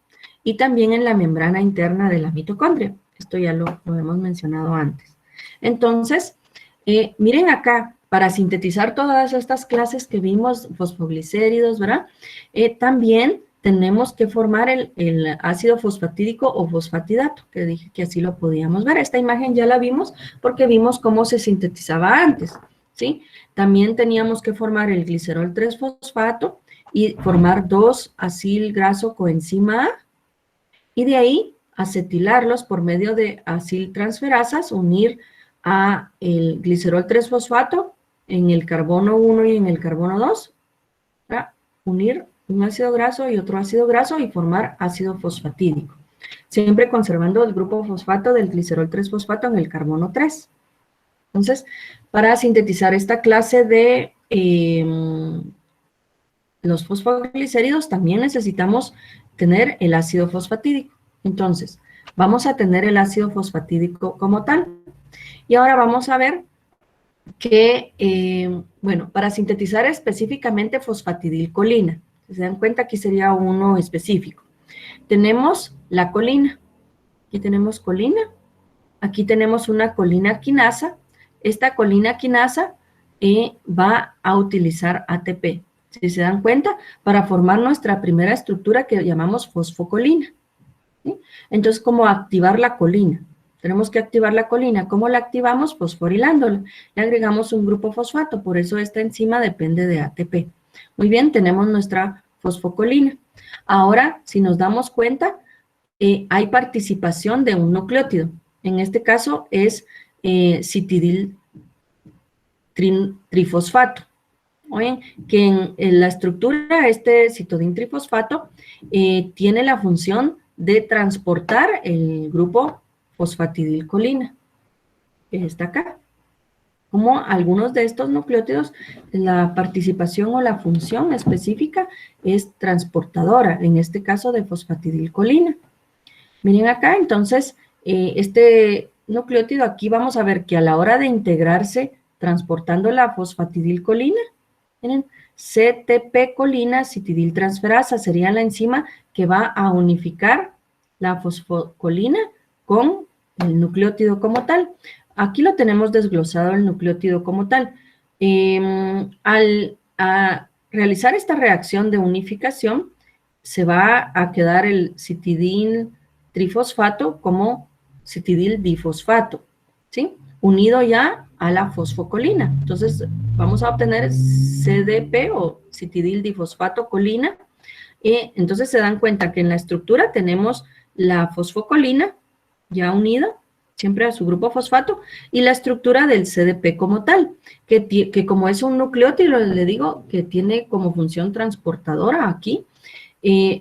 y también en la membrana interna de la mitocondria. Esto ya lo hemos mencionado antes. Entonces, miren acá, para sintetizar todas estas clases que vimos, fosfoglicéridos, ¿verdad? También tenemos que formar el ácido fosfatídico o fosfatidato, que dije que así lo podíamos ver. Esta imagen ya la vimos porque vimos cómo se sintetizaba antes, ¿sí? También teníamos que formar el glicerol 3-fosfato y formar 2-acil graso coenzima A, y de ahí acetilarlos por medio de aciltransferasas, unir a el glicerol 3-fosfato en el carbono 1 y en el carbono 2, para unir un ácido graso y otro ácido graso y formar ácido fosfatídico, siempre conservando el grupo fosfato del glicerol 3-fosfato en el carbono 3. Entonces, para sintetizar esta clase de los fosfoglicéridos, también necesitamos tener el ácido fosfatídico. Entonces, vamos a tener el ácido fosfatídico como tal. Y ahora vamos a ver que, bueno, para sintetizar específicamente fosfatidilcolina, si se dan cuenta, aquí sería uno específico. Tenemos la colina, aquí tenemos colina, aquí tenemos una colina quinasa. Esta colina quinasa va a utilizar ATP, si se dan cuenta, para formar nuestra primera estructura que llamamos fosfocolina. ¿Sí? Entonces, ¿cómo activar la colina? Tenemos que activar la colina. ¿Cómo la activamos? Fosforilándola. Le agregamos un grupo fosfato, por eso esta enzima depende de ATP. Muy bien, tenemos nuestra fosfocolina. Ahora, si nos damos cuenta, hay participación de un nucleótido. En este caso es citidil trifosfato. Oyen, que en la estructura este citidil trifosfato tiene la función de transportar el grupo fosfatidilcolina, que está acá. Como algunos de estos nucleótidos, la participación o la función específica es transportadora, en este caso de fosfatidilcolina. Miren acá, entonces, este nucleótido aquí vamos a ver que a la hora de integrarse transportando la fosfatidilcolina, miren, CTP-colina citidiltransferasa sería la enzima que va a unificar la fosfocolina con el nucleótido como tal. Aquí lo tenemos desglosado el nucleótido como tal. Al realizar esta reacción de unificación, se va a quedar el citidil trifosfato como citidil difosfato, ¿sí? Unido ya a la fosfocolina. Entonces, vamos a obtener CDP o citidil difosfato colina. Entonces, se dan cuenta que en la estructura tenemos la fosfocolina ya unida, siempre a su grupo fosfato, y la estructura del CDP como tal, que como es un nucleótido, le digo, que tiene como función transportadora aquí,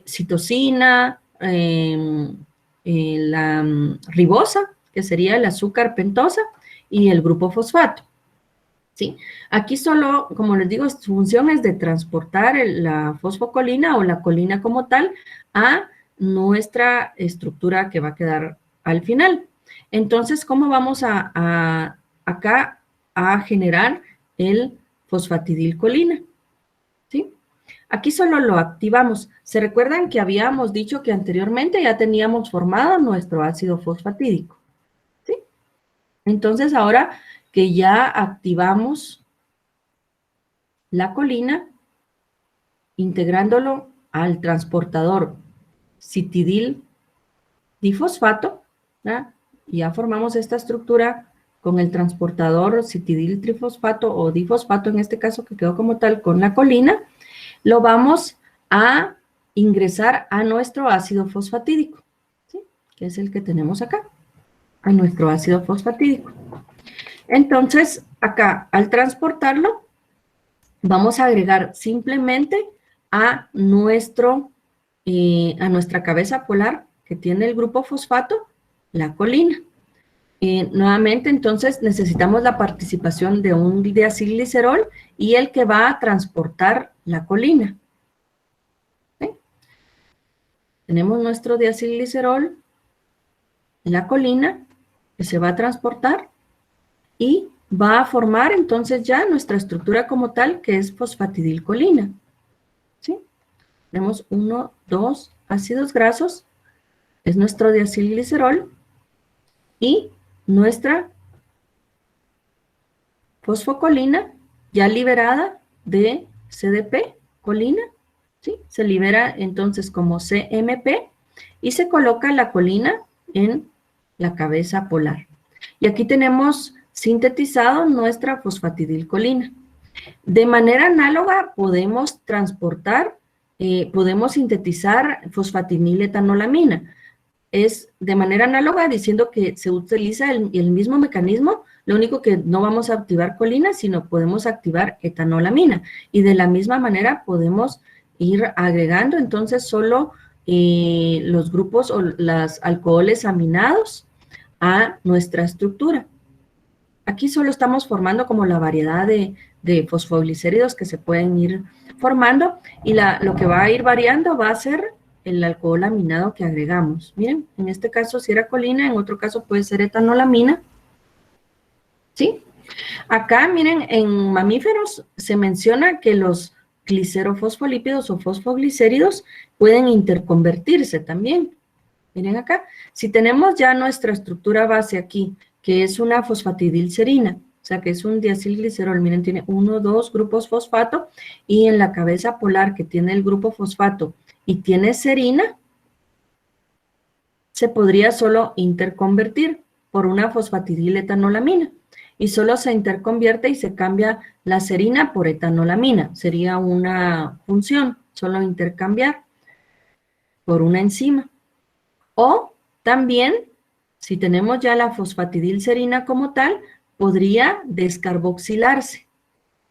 citosina, la ribosa, que sería el azúcar pentosa, y el grupo fosfato. ¿Sí? Aquí solo, como les digo, su función es de transportar la fosfocolina o la colina como tal a nuestra estructura que va a quedar al final. Entonces, ¿cómo vamos acá a generar el fosfatidilcolina? ¿Sí? Aquí solo lo activamos. ¿Se recuerdan que habíamos dicho que anteriormente ya teníamos formado nuestro ácido fosfatídico? ¿Sí? Entonces, ahora que ya activamos la colina, integrándolo al transportador citidil difosfato, ¿verdad? Y ya formamos esta estructura con el transportador citidil trifosfato o difosfato, en este caso que quedó como tal con la colina, lo vamos a ingresar a nuestro ácido fosfatídico, ¿sí? Que es el que tenemos acá, a nuestro ácido fosfatídico. Entonces, acá, al transportarlo, vamos a agregar simplemente a nuestra cabeza polar que tiene el grupo fosfato, la colina. Nuevamente, entonces, necesitamos la participación de un diacilglicerol y el que va a transportar la colina. ¿Sí? Tenemos nuestro diacilglicerol, la colina, que se va a transportar y va a formar entonces ya nuestra estructura como tal, que es fosfatidilcolina. ¿Sí? Tenemos 1, 2 ácidos grasos, es nuestro diacilglicerol, y nuestra fosfocolina ya liberada de CDP, colina, ¿sí? Se libera entonces como CMP y se coloca la colina en la cabeza polar. Y aquí tenemos sintetizado nuestra fosfatidilcolina. De manera análoga podemos transportar, podemos sintetizar fosfatiniletanolamina. Es de manera análoga diciendo que se utiliza el mismo mecanismo, lo único que no vamos a activar colina, sino podemos activar etanolamina. Y de la misma manera podemos ir agregando entonces solo los grupos o los alcoholes aminados a nuestra estructura. Aquí solo estamos formando como la variedad de fosfoglicéridos que se pueden ir formando y lo que va a ir variando va a ser el alcohol aminado que agregamos. Miren, en este caso si era colina, en otro caso puede ser etanolamina, ¿sí? Acá, miren, en mamíferos se menciona que los glicerofosfolípidos o fosfoglicéridos pueden interconvertirse también. Miren acá, si tenemos ya nuestra estructura base aquí, que es una fosfatidilcerina, o sea que es un diacilglicerol, miren, tiene 1, 2 grupos fosfato, y en la cabeza polar que tiene el grupo fosfato y tiene serina, se podría solo interconvertir por una fosfatidiletonolamina, y solo se interconvierte y se cambia la serina por etanolamina. Sería una función, solo intercambiar por una enzima. O también, si tenemos ya la fosfatidilcerina como tal, podría descarboxilarse.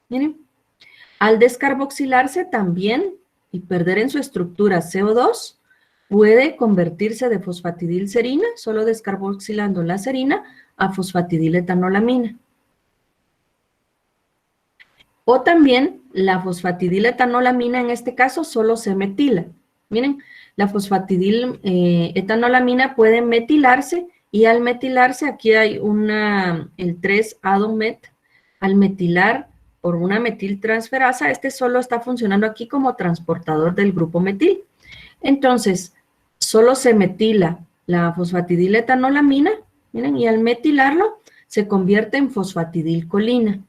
Miren, al descarboxilarse también y perder en su estructura CO2, puede convertirse de fosfatidilcerina, solo descarboxilando la serina, a fosfatidiletonolamina. O también la fosfatidiletonolamina en este caso solo se metila. Miren, la fosfatidiletonolamina puede metilarse y al metilarse, aquí hay el 3-adomet, al metilar por una metiltransferasa, este solo está funcionando aquí como transportador del grupo metil. Entonces, solo se metila la fosfatidiletonolamina, miren, y al metilarlo se convierte en fosfatidilcolina.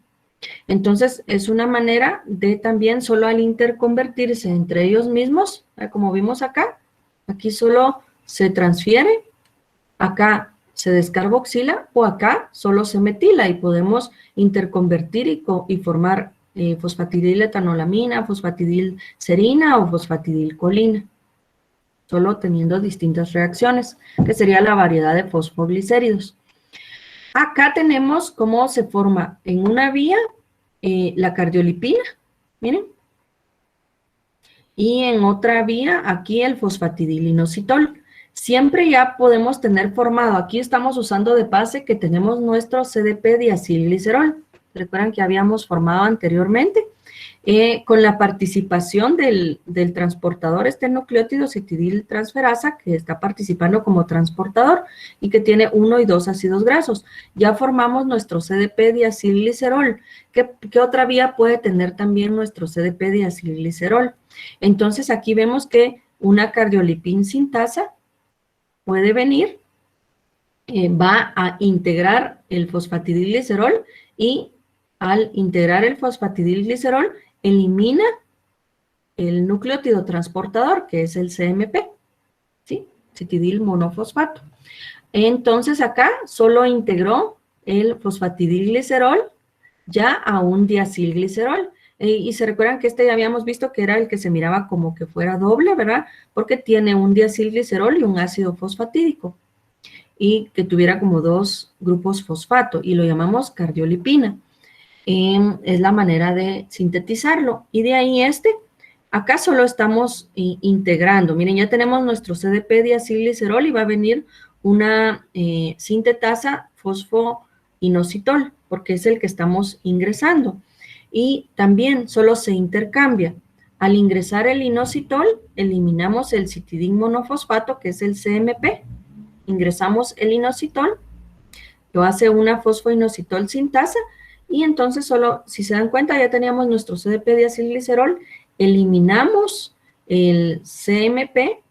Entonces, es una manera de también solo al interconvertirse entre ellos mismos, como vimos acá, aquí solo se transfiere, acá se descarboxila o acá solo se metila y podemos interconvertir y formar fosfatidiletonolamina, fosfatidilcerina o fosfatidilcolina, solo teniendo distintas reacciones, que sería la variedad de fosfoglicéridos. Acá tenemos cómo se forma en una vía la cardiolipina, miren, y en otra vía aquí el fosfatidilinositol. Siempre ya podemos tener formado, aquí estamos usando de base que tenemos nuestro CDP-diacilglicerol. Recuerdan que habíamos formado anteriormente, con la participación del transportador, este nucleótido citidiltransferasa, que está participando como transportador y que tiene 1 y 2 ácidos grasos. Ya formamos nuestro CDP-diacilglicerol. ¿Qué otra vía puede tener también nuestro CDP-diacilglicerol? Entonces aquí vemos que una cardiolipin sintasa puede venir, va a integrar el fosfatidilglicerol y al integrar el fosfatidilglicerol elimina el nucleótido transportador, que es el CMP, ¿sí? Citidil monofosfato. Entonces acá solo integró el fosfatidilglicerol ya a un diacilglicerol. Y se recuerdan que este ya habíamos visto que era el que se miraba como que fuera doble, ¿verdad? Porque tiene un diacilglicerol y un ácido fosfatídico. Y que tuviera como 2 grupos fosfato, y lo llamamos cardiolipina. Es la manera de sintetizarlo. Y de ahí acá solo estamos integrando. Miren, ya tenemos nuestro CDP-diacilglicerol y va a venir una sintetasa fosfoinositol, porque es el que estamos ingresando. Y también solo se intercambia. Al ingresar el inositol, eliminamos el citidin monofosfato, que es el CMP. Ingresamos el inositol, lo hace una fosfoinositol sintasa, y entonces solo, si se dan cuenta, ya teníamos nuestro CDP-diacilglicerol, eliminamos el CMP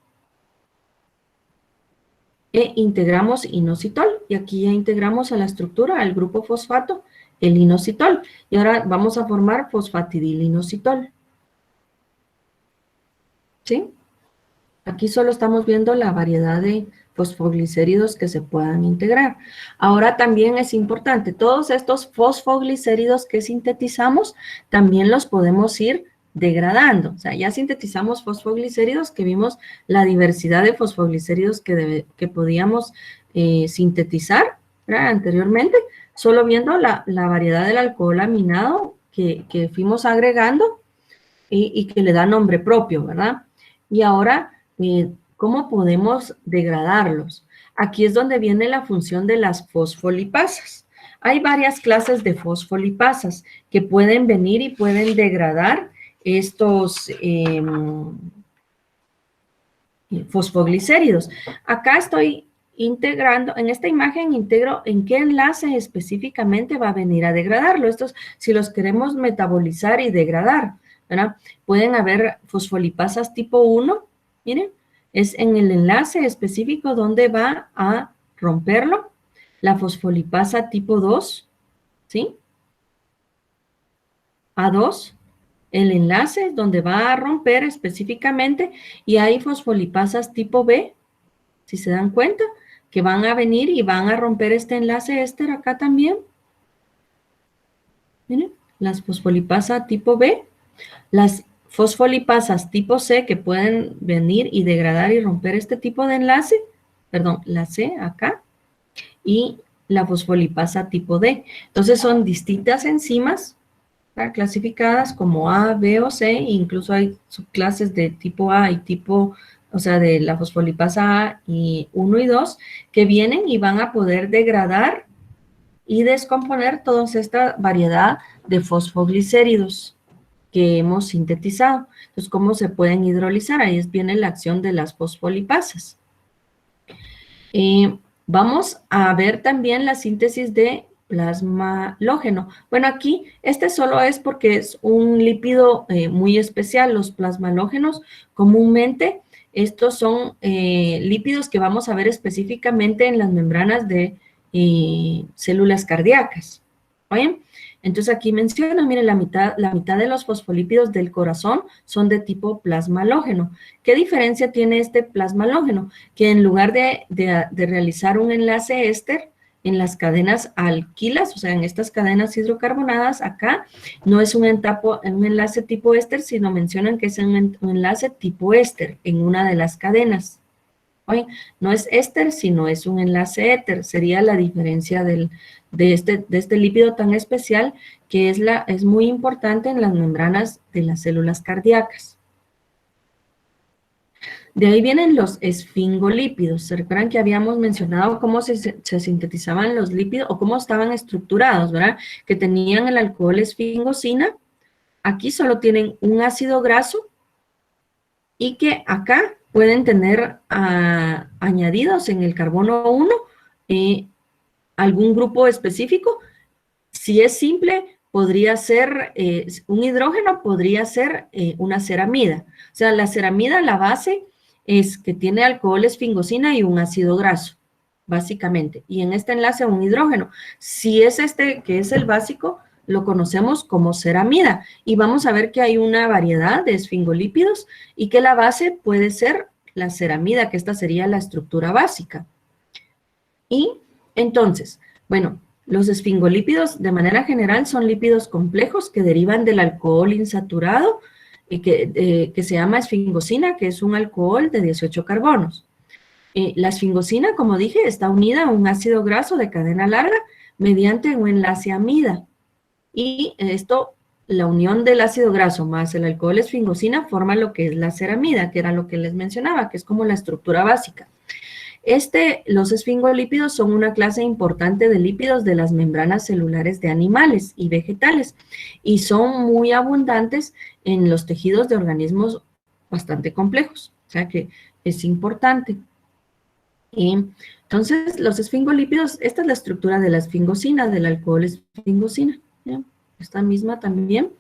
e integramos inositol, y aquí ya integramos a la estructura, al grupo fosfato, el inositol, y ahora vamos a formar fosfatidilinositol. ¿Sí? Aquí solo estamos viendo la variedad de fosfoglicéridos que se puedan integrar. Ahora también es importante, todos estos fosfoglicéridos que sintetizamos, también los podemos ir degradando. O sea, ya sintetizamos fosfoglicéridos, que vimos la diversidad de fosfoglicéridos que podíamos sintetizar, ¿verdad? Anteriormente, solo viendo la variedad del alcohol aminado que fuimos agregando y que le da nombre propio, ¿verdad? Y ahora, ¿cómo podemos degradarlos? Aquí es donde viene la función de las fosfolipasas. Hay varias clases de fosfolipasas que pueden venir y pueden degradar estos fosfoglicéridos. Acá estoy integrando, en esta imagen integro en qué enlace específicamente va a venir a degradarlo. Estos, si los queremos metabolizar y degradar, ¿verdad? Pueden haber fosfolipasas tipo 1, miren, es en el enlace específico donde va a romperlo. La fosfolipasa tipo 2, ¿sí? A2, el enlace donde va a romper específicamente, y hay fosfolipasas tipo B, si se dan cuenta, que van a venir y van a romper este enlace éster acá también. Miren, las fosfolipasas tipo B, las fosfolipasas tipo C que pueden venir y degradar y romper este tipo de enlace, perdón, la C acá, y la fosfolipasa tipo D. Entonces son distintas enzimas, ¿verdad?, clasificadas como A, B o C, incluso hay subclases de tipo A y tipo, o sea, de la fosfolipasa A y 1 y 2, que vienen y van a poder degradar y descomponer toda esta variedad de fosfoglicéridos que hemos sintetizado. Entonces, ¿cómo se pueden hidrolizar? Ahí viene la acción de las fosfolipasas. Vamos a ver también la síntesis de plasma halógeno. Bueno, aquí este solo es porque es un lípido muy especial. Los plasma halógenos comúnmente estos son lípidos que vamos a ver específicamente en las membranas de células cardíacas. ¿Oyen? Entonces aquí menciona, miren, la mitad de los fosfolípidos del corazón son de tipo plasma halógeno. ¿Qué diferencia tiene este plasma halógeno? Que en lugar de realizar un enlace éster en las cadenas alquilas, o sea, en estas cadenas hidrocarbonadas, acá no es un enlace tipo éster, sino mencionan que es un enlace tipo éster en una de las cadenas. Oye, no es éster, sino es un enlace éter. Sería la diferencia de este lípido tan especial que es muy importante en las membranas de las células cardíacas. De ahí vienen los esfingolípidos. ¿Se recuerdan que habíamos mencionado cómo se sintetizaban los lípidos o cómo estaban estructurados, verdad? Que tenían el alcohol esfingosina. Aquí solo tienen un ácido graso y que acá pueden tener añadidos en el carbono 1 algún grupo específico. Si es simple, podría ser un hidrógeno, podría ser una ceramida. O sea, la ceramida, la base es que tiene alcohol esfingosina y un ácido graso, básicamente. Y en este enlace un hidrógeno. Si es este, que es el básico, lo conocemos como ceramida. Y vamos a ver que hay una variedad de esfingolípidos y que la base puede ser la ceramida, que esta sería la estructura básica. Y entonces, bueno, los esfingolípidos de manera general son lípidos complejos que derivan del alcohol insaturado que se llama esfingosina, que es un alcohol de 18 carbonos. La esfingosina, como dije, está unida a un ácido graso de cadena larga mediante un enlace amida. Y esto, la unión del ácido graso más el alcohol esfingosina forma lo que es la ceramida, que era lo que les mencionaba, que es como la estructura básica. Los esfingolípidos son una clase importante de lípidos de las membranas celulares de animales y vegetales y son muy abundantes en los tejidos de organismos bastante complejos, o sea que es importante. Entonces, los esfingolípidos, esta es la estructura de la esfingosina, del alcohol esfingosina, ¿ya? Esta misma también.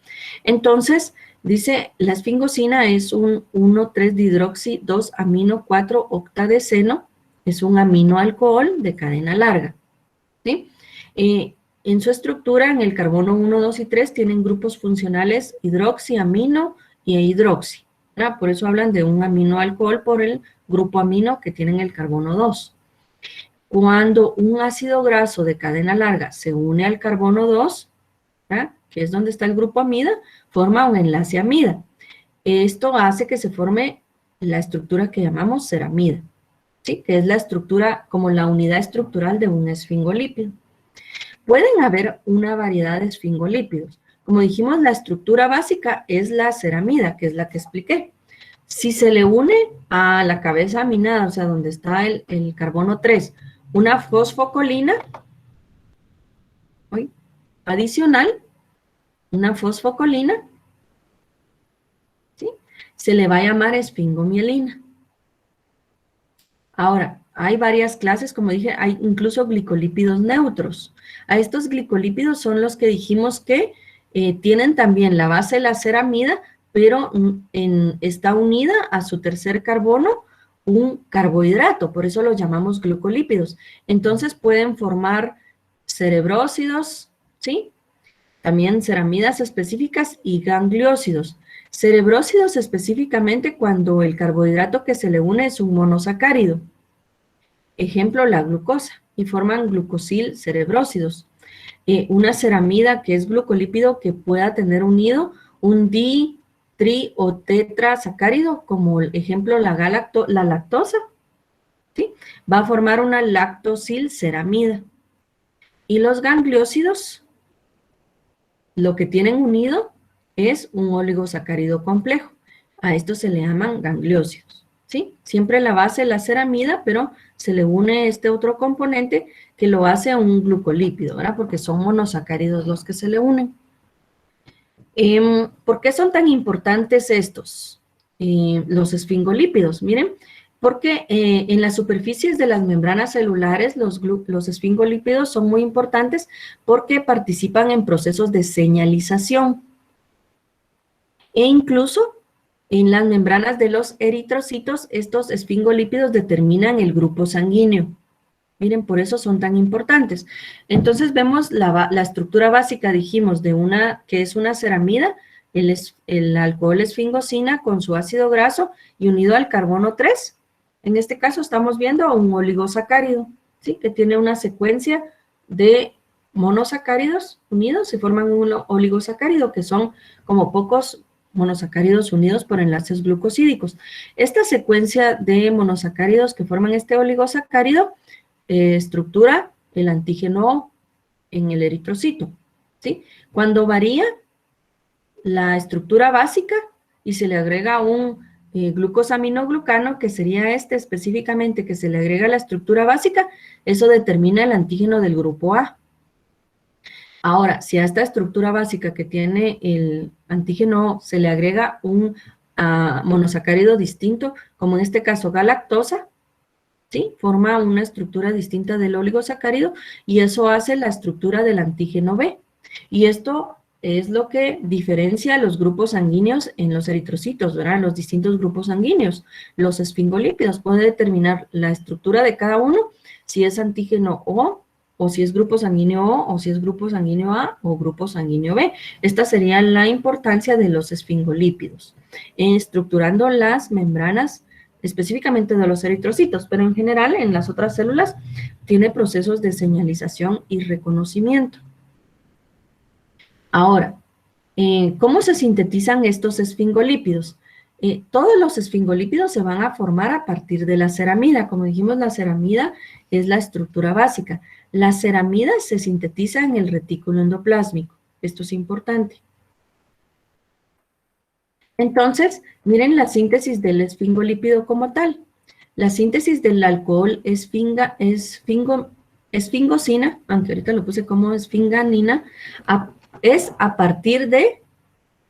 Entonces, dice, la esfingosina es un 1,3-dihidroxi 2-amino-4-octadeceno, es un aminoalcohol de cadena larga, ¿sí? En su estructura, en el carbono 1, 2 y 3 tienen grupos funcionales hidroxi, amino y hidroxi, ¿verdad? Por eso hablan de un aminoalcohol por el grupo amino que tiene en el carbono 2. Cuando un ácido graso de cadena larga se une al carbono 2, ¿verdad?, que es donde está el grupo amida, forma un enlace amida. Esto hace que se forme la estructura que llamamos ceramida, ¿sí?, que es la estructura, como la unidad estructural de un esfingolípido. Pueden haber una variedad de esfingolípidos. Como dijimos, la estructura básica es la ceramida, que es la que expliqué. Si se le une a la cabeza aminada, o sea, donde está el carbono 3, una fosfocolina adicional, una fosfocolina, ¿sí?, se le va a llamar esfingomielina. Ahora, hay varias clases, como dije, hay incluso glicolípidos neutros. A estos glicolípidos son los que dijimos que tienen también la base de la ceramida, pero está unida a su tercer carbono un carbohidrato, por eso los llamamos glucolípidos. Entonces pueden formar cerebrósidos, ¿sí? También ceramidas específicas y gangliósidos. Cerebrósidos específicamente cuando el carbohidrato que se le une es un monosacárido. Ejemplo, la glucosa, y forman glucosil cerebrósidos. Una ceramida que es glucolípido que pueda tener unido un di, tri o tetrasacárido, como el ejemplo la lactosa, ¿sí? Va a formar una lactosil ceramida. Y los gangliósidos, lo que tienen unido es un oligosacárido complejo. A esto se le llaman gangliósidos, ¿sí? Siempre la base es la ceramida, pero se le une este otro componente que lo hace a un glucolípido, ¿verdad? Porque son monosacáridos los que se le unen. ¿Por qué son tan importantes estos? Los esfingolípidos, miren, porque en las superficies de las membranas celulares los esfingolípidos son muy importantes porque participan en procesos de señalización. E incluso en las membranas de los eritrocitos, estos esfingolípidos determinan el grupo sanguíneo. Miren, por eso son tan importantes. Entonces vemos la estructura básica, dijimos, de una que es una ceramida, el alcohol esfingosina con su ácido graso y unido al carbono 3. En este caso estamos viendo un oligosacárido, ¿sí? Que tiene una secuencia de monosacáridos unidos y forman un oligosacárido, que son como pocos monosacáridos unidos por enlaces glucosídicos. Esta secuencia de monosacáridos que forman este oligosacárido estructura el antígeno O en el eritrocito, ¿sí? Cuando varía la estructura básica y se le agrega un glucosaminoglucano, que sería este específicamente, que se le agrega la estructura básica, eso determina el antígeno del grupo A. Ahora, si a esta estructura básica que tiene el antígeno O se le agrega un monosacárido distinto, como en este caso galactosa, ¿sí? Forma una estructura distinta del oligosacárido y eso hace la estructura del antígeno B. Y esto es lo que diferencia los grupos sanguíneos en los eritrocitos, ¿verdad? Los distintos grupos sanguíneos. Los esfingolípidos pueden determinar la estructura de cada uno, si es antígeno O si es grupo sanguíneo O si es grupo sanguíneo A o grupo sanguíneo B. Esta sería la importancia de los esfingolípidos, estructurando las membranas específicamente de los eritrocitos, pero en general en las otras células tiene procesos de señalización y reconocimiento. Ahora, ¿cómo se sintetizan estos esfingolípidos? Todos los esfingolípidos se van a formar a partir de la ceramida. Como dijimos, la ceramida es la estructura básica. La ceramida se sintetiza en el retículo endoplásmico. Esto es importante. Entonces, miren la síntesis del esfingolípido como tal. La síntesis del alcohol esfingosina, aunque ahorita lo puse como esfinganina, es a partir de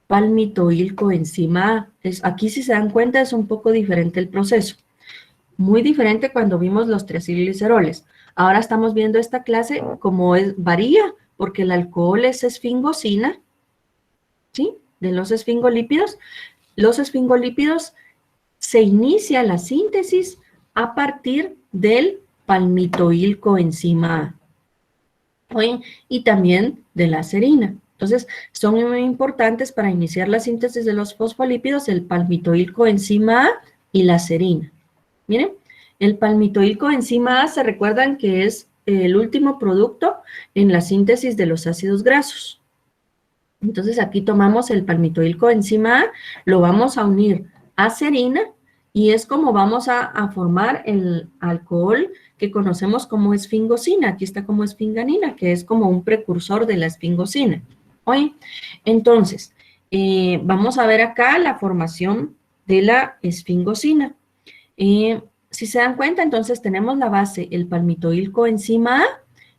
palmitoilcoenzima A. Aquí, si se dan cuenta, es un poco diferente el proceso. Muy diferente cuando vimos los triacilgliceroles. Ahora estamos viendo esta clase como varía, porque el alcohol es esfingosina, ¿sí? De los esfingolípidos. Los esfingolípidos se inicia la síntesis a partir del palmitoilcoenzima A. Y también de la serina. Entonces, son muy importantes para iniciar la síntesis de los fosfolípidos el palmitoilcoenzima A y la serina. Miren, el palmitoilcoenzima A se recuerdan que es el último producto en la síntesis de los ácidos grasos. Entonces, aquí tomamos el palmitoilcoenzima A, lo vamos a unir a serina y es como vamos a formar el alcohol que conocemos como esfingosina. Aquí está como esfinganina, que es como un precursor de la esfingosina. Oye, entonces, vamos a ver acá la formación de la esfingosina. Si se dan cuenta, entonces tenemos la base, el palmitoilcoenzima A,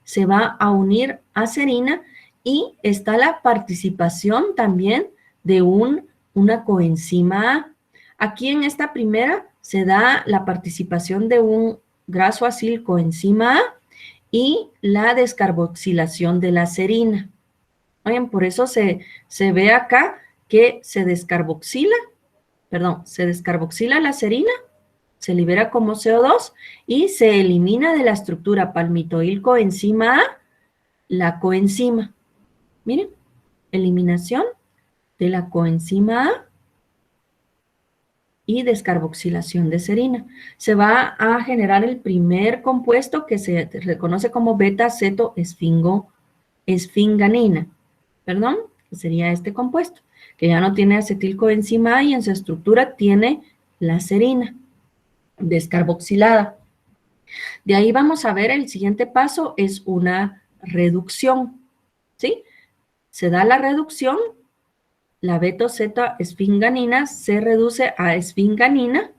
se va a unir a serina y está la participación también de una coenzima A. Aquí en esta primera se da la participación de un graso acil coenzima A y la descarboxilación de la serina. Oigan, por eso se ve acá que se descarboxila la serina, se libera como CO2 y se elimina de la estructura palmitoil coenzima A la coenzima. Miren, eliminación de la coenzima A y descarboxilación de serina. Se va a generar el primer compuesto que se reconoce como beta-cetoesfinganina, perdón, que sería este compuesto, que ya no tiene acetilcoenzima A y en su estructura tiene la serina descarboxilada. De ahí vamos a ver el siguiente paso, es una reducción, ¿sí? Se da la reducción, la beta-cetoesfinganina se reduce a esfinganina,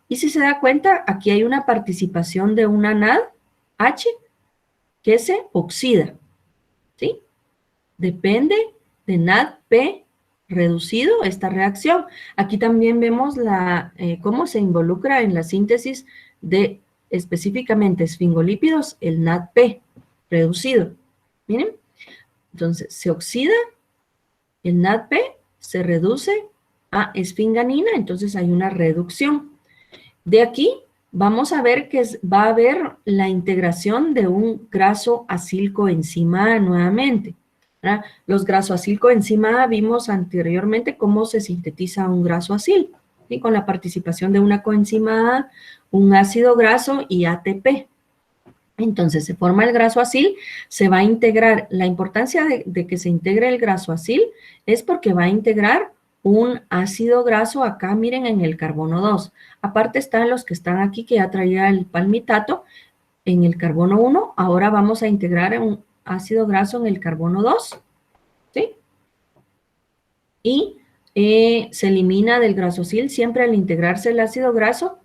y si se da cuenta, aquí hay una participación de una NADH que se oxida, ¿sí? Depende de NADP reducido esta reacción. Aquí también vemos cómo se involucra en la síntesis de específicamente esfingolípidos el NADP reducido. Miren, entonces se oxida el NADP, se reduce a esfinganina, entonces hay una reducción. De aquí vamos a ver que va a haber la integración de un graso acilcoenzima A nuevamente, ¿verdad? Los grasoacilcoenzima A vimos anteriormente cómo se sintetiza un graso acil, ¿sí? Con la participación de una coenzima A, un ácido graso y ATP. Entonces se forma el graso acil, se va a integrar. La importancia de que se integre el graso acil es porque va a integrar un ácido graso acá, miren, en el carbono 2. Aparte están los que están aquí, que ya traía el palmitato, en el carbono 1. Ahora vamos a integrar un ácido graso en el carbono 2, ¿sí? Y se elimina del grasosil siempre al integrarse el ácido graso,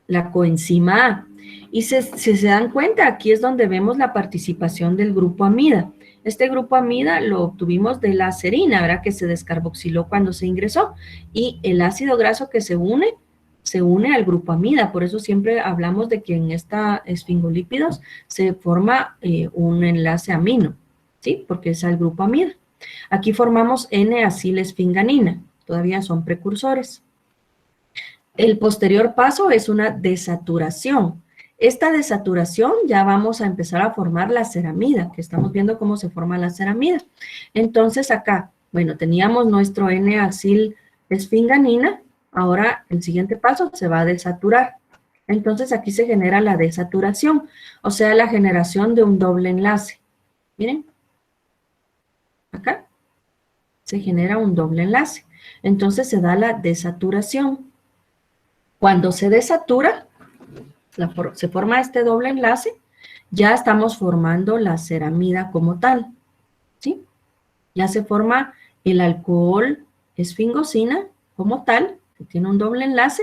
la coenzima A. Y si se dan cuenta, aquí es donde vemos la participación del grupo amida. Este grupo amida lo obtuvimos de la serina, ¿verdad? Que se descarboxiló cuando se ingresó. Y el ácido graso que se une al grupo amida. Por eso siempre hablamos de que en esta esfingolípidos se forma un enlace amino, ¿sí? Porque es el grupo amida. Aquí formamos N-acilesfinganina. Todavía son precursores. El posterior paso es una desaturación. Esta desaturación ya vamos a empezar a formar la ceramida, que estamos viendo cómo se forma la ceramida. Entonces acá, bueno, teníamos nuestro N-acilesfinganina, ahora el siguiente paso se va a desaturar. Entonces aquí se genera la desaturación, o sea, la generación de un doble enlace. Miren, acá se genera un doble enlace. Entonces se da la desaturación. Cuando se desatura, se forma este doble enlace, ya estamos formando la ceramida como tal, ¿sí? Ya se forma el alcohol esfingosina como tal, que tiene un doble enlace,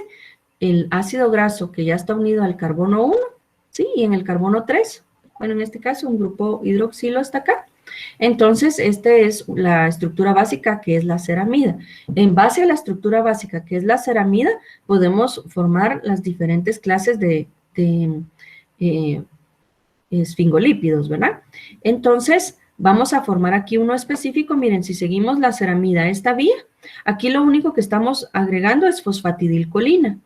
el ácido graso que ya está unido al carbono 1, ¿sí? Y en el carbono 3, bueno, en este caso un grupo hidroxilo está acá. Entonces, esta es la estructura básica que es la ceramida. En base a la estructura básica que es la ceramida, podemos formar las diferentes clases de esfingolípidos, ¿verdad? Entonces, vamos a formar aquí uno específico. Miren, si seguimos la ceramida a esta vía, aquí lo único que estamos agregando es fosfatidilcolina.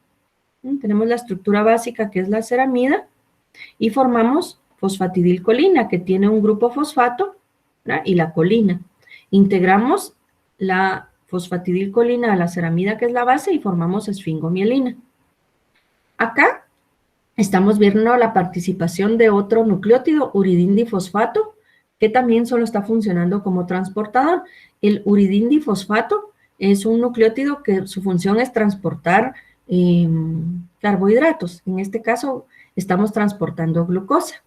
Tenemos la estructura básica que es la ceramida y formamos fosfatidilcolina que tiene un grupo fosfato, ¿verdad? Y la colina. Integramos la fosfatidilcolina a la ceramida que es la base y formamos esfingomielina. Acá estamos viendo la participación de otro nucleótido, uridindifosfato, que también solo está funcionando como transportador. El uridindifosfato es un nucleótido que su función es transportar carbohidratos. En este caso, estamos transportando glucosa.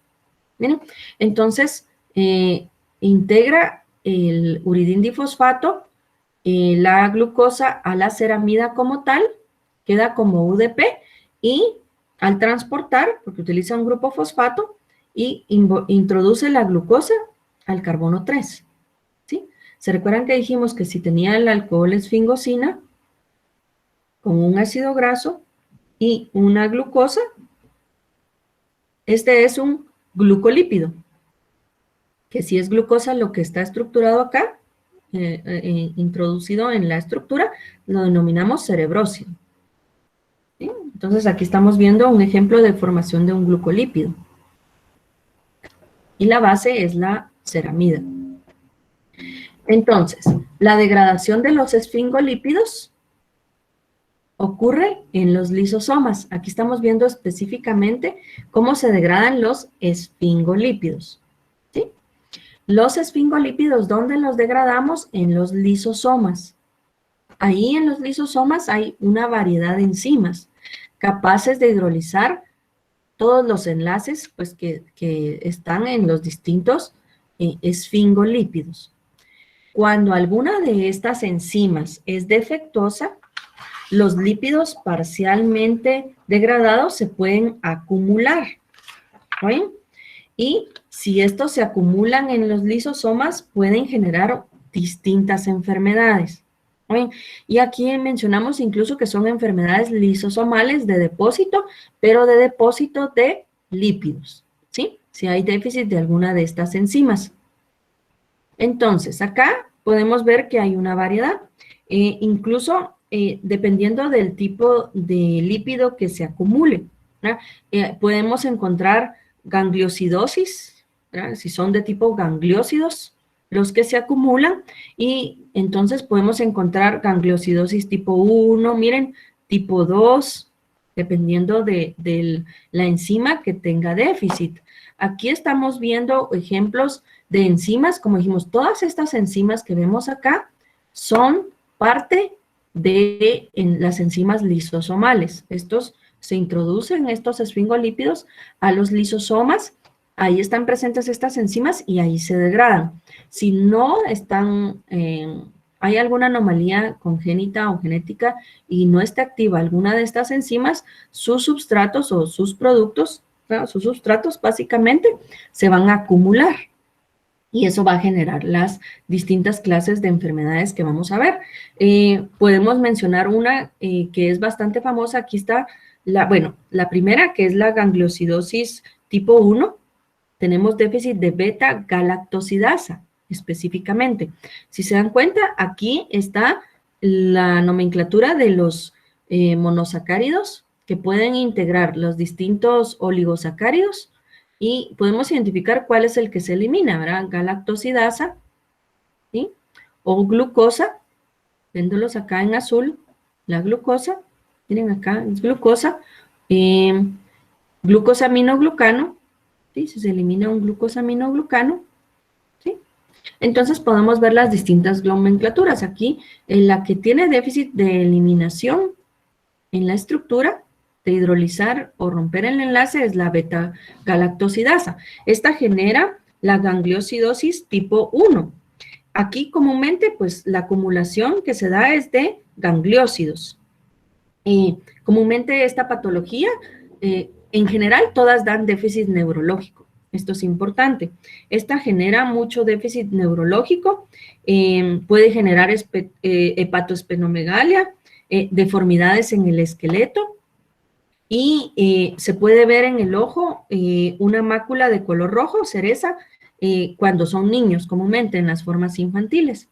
Miren, entonces, integra el uridindifosfato, la glucosa a la ceramida como tal, queda como UDP, y al transportar, porque utiliza un grupo fosfato, y introduce la glucosa al carbono 3, ¿sí? ¿Se recuerdan que dijimos que si tenía el alcohol esfingosina con un ácido graso, y una glucosa. Este es un glucolípido, que si es glucosa lo que está estructurado acá, introducido en la estructura, lo denominamos cerebrócido. ¿Sí? Entonces aquí estamos viendo un ejemplo de formación de un glucolípido. Y la base es la ceramida. Entonces, la degradación de los esfingolípidos ocurre en los lisosomas. Aquí estamos viendo específicamente cómo se degradan los esfingolípidos. ¿Sí? Los esfingolípidos, ¿dónde los degradamos? En los lisosomas. Ahí en los lisosomas hay una variedad de enzimas capaces de hidrolizar todos los enlaces pues, que están en los distintos esfingolípidos. Cuando alguna de estas enzimas es defectuosa, los lípidos parcialmente degradados se pueden acumular. ¿Sí? Y si estos se acumulan en los lisosomas, pueden generar distintas enfermedades. ¿Sí? Y aquí mencionamos incluso que son enfermedades lisosomales de depósito, pero de depósito de lípidos. ¿Sí? Si hay déficit de alguna de estas enzimas. Entonces, acá podemos ver que hay una variedad. Incluso dependiendo del tipo de lípido que se acumule, podemos encontrar gangliosidosis, ¿verdad? Si son de tipo gangliósidos, los que se acumulan, y entonces podemos encontrar gangliosidosis tipo 1, miren, tipo 2, dependiendo de la enzima que tenga déficit. Aquí estamos viendo ejemplos de enzimas, como dijimos, todas estas enzimas que vemos acá son parte de las enzimas lisosomales. Estos se introducen, estos esfingolípidos, a los lisosomas, ahí están presentes estas enzimas y ahí se degradan. Si no están, hay alguna anomalía congénita o genética y no está activa alguna de estas enzimas, sus substratos o sus productos, sus sustratos básicamente, se van a acumular. Y eso va a generar las distintas clases de enfermedades que vamos a ver. Podemos mencionar una que es bastante famosa. Aquí está, la primera, que es la gangliosidosis tipo 1. Tenemos déficit de beta-galactosidasa, específicamente. Si se dan cuenta, aquí está la nomenclatura de los monosacáridos que pueden integrar los distintos oligosacáridos, y podemos identificar cuál es el que se elimina, ¿verdad? Galactosidasa, ¿sí? O glucosa, viéndolos acá en azul, la glucosa, miren acá, es glucosa, glucosaminoglucano, ¿sí? Si se elimina un glucosaminoglucano, ¿sí? Entonces podemos ver las distintas nomenclaturas. Aquí, en la que tiene déficit de eliminación en la estructura, de hidrolizar o romper el enlace, es la beta-galactosidasa. Esta genera la gangliosidosis tipo 1. Aquí comúnmente, pues, la acumulación que se da es de gangliósidos. Comúnmente esta patología, en general, todas dan déficit neurológico. Esto es importante. Esta genera mucho déficit neurológico, puede generar hepatoesplenomegalia, deformidades en el esqueleto, y se puede ver en el ojo una mácula de color rojo, cereza, cuando son niños, comúnmente en las formas infantiles.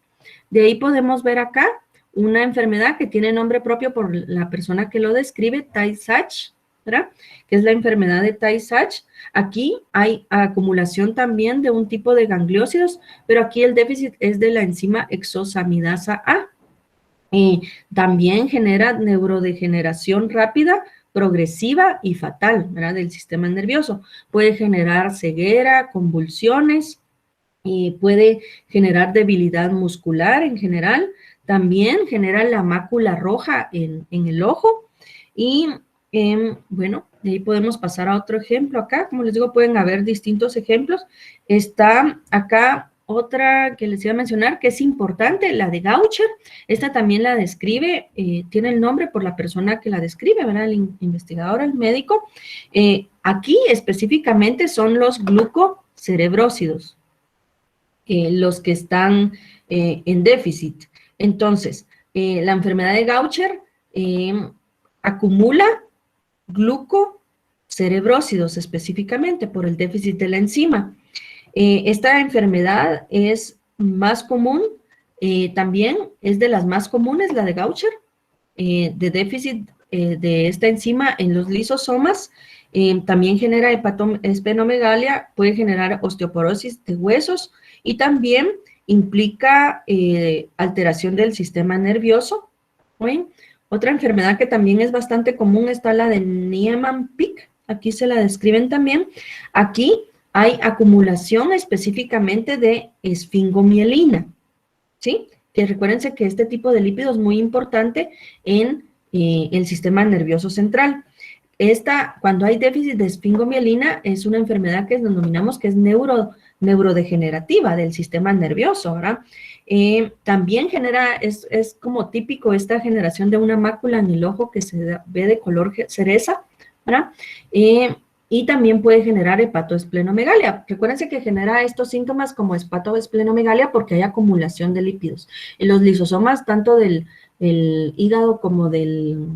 De ahí podemos ver acá una enfermedad que tiene nombre propio por la persona que lo describe, Tay-Sachs, ¿verdad? Que es la enfermedad de Tay-Sachs. Aquí hay acumulación también de un tipo de gangliósidos, pero aquí el déficit es de la enzima exosamidasa A. También genera neurodegeneración rápida, progresiva y fatal, ¿verdad? Del sistema nervioso. Puede generar ceguera, convulsiones, puede generar debilidad muscular en general. También genera la mácula roja en el ojo. Y bueno, de ahí podemos pasar a otro ejemplo acá. Como les digo, pueden haber distintos ejemplos. Está acá otra que les iba a mencionar, que es importante, la de Gaucher. Esta también la describe, tiene el nombre por la persona que la describe, ¿verdad? El investigador, el médico. Aquí específicamente son los glucocerebrósidos, los que están en déficit. Entonces, la enfermedad de Gaucher acumula glucocerebrósidos específicamente por el déficit de la enzima. Esta enfermedad es más común, también es de las más comunes, la de Gaucher, de déficit de esta enzima en los lisosomas. También genera hepatosplenomegalia, puede generar osteoporosis de huesos y también implica alteración del sistema nervioso. ¿Ven? Otra enfermedad que también es bastante común está la de Niemann-Pick. Aquí se la describen también. Aquí hay acumulación específicamente de esfingomielina, ¿sí? Que recuérdense que este tipo de lípido es muy importante en el sistema nervioso central. Cuando hay déficit de esfingomielina, es una enfermedad que denominamos que es neurodegenerativa del sistema nervioso, ¿verdad? También es como típico esta generación de una mácula en el ojo que se ve de color cereza, ¿verdad? Y también puede generar hepatosplenomegalia. Recuérdense que genera estos síntomas como hepatosplenomegalia porque hay acumulación de lípidos. En los lisosomas, tanto del hígado como del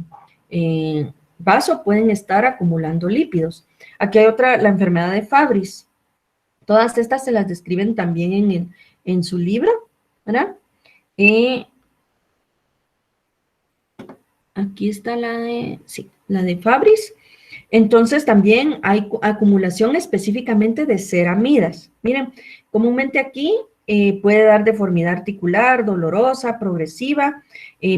vaso, pueden estar acumulando lípidos. Aquí hay la enfermedad de Fabry. Todas estas se las describen también en su libro, ¿verdad? Aquí está la de Fabry. Entonces también hay acumulación específicamente de ceramidas. Miren, comúnmente aquí puede dar deformidad articular, dolorosa, progresiva,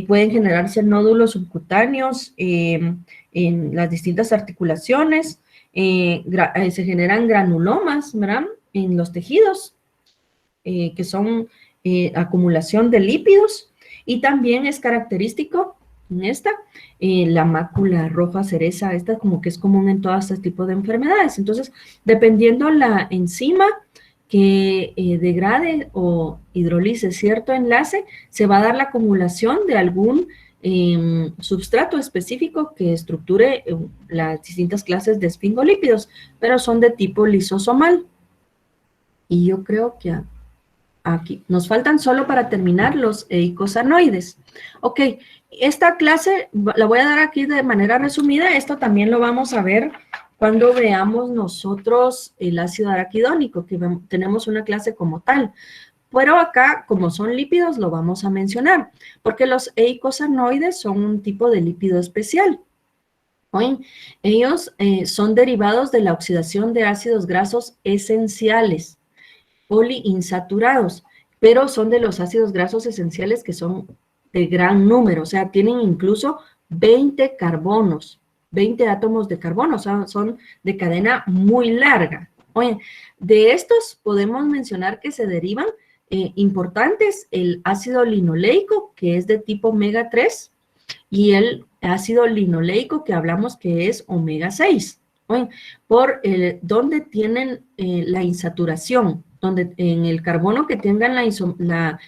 pueden generarse nódulos subcutáneos en las distintas articulaciones, se generan granulomas, ¿verdad? En los tejidos, que son acumulación de lípidos, y también es característico en la mácula roja cereza, esta como que es común en todos estos tipos de enfermedades. Entonces, dependiendo la enzima que degrade o hidrolice cierto enlace, se va a dar la acumulación de algún substrato específico que estructure las distintas clases de esfingolípidos, pero son de tipo lisosomal. Y yo creo que aquí nos faltan solo para terminar los eicosanoides. Ok, esta clase la voy a dar aquí de manera resumida. Esto también lo vamos a ver cuando veamos nosotros el ácido araquidónico, que tenemos una clase como tal. Pero acá, como son lípidos, lo vamos a mencionar, porque los eicosanoides son un tipo de lípido especial. ¿Oyen? Ellos son derivados de la oxidación de ácidos grasos esenciales, poliinsaturados, pero son de los ácidos grasos esenciales que son de gran número, o sea, tienen incluso 20 carbonos, 20 átomos de carbono, o sea, son de cadena muy larga. Oye, de estos podemos mencionar que se derivan importantes el ácido linoleico, que es de tipo omega 3, y el ácido linoleico que hablamos que es omega 6. Oye, donde tienen la insaturación, donde en el carbono que tengan la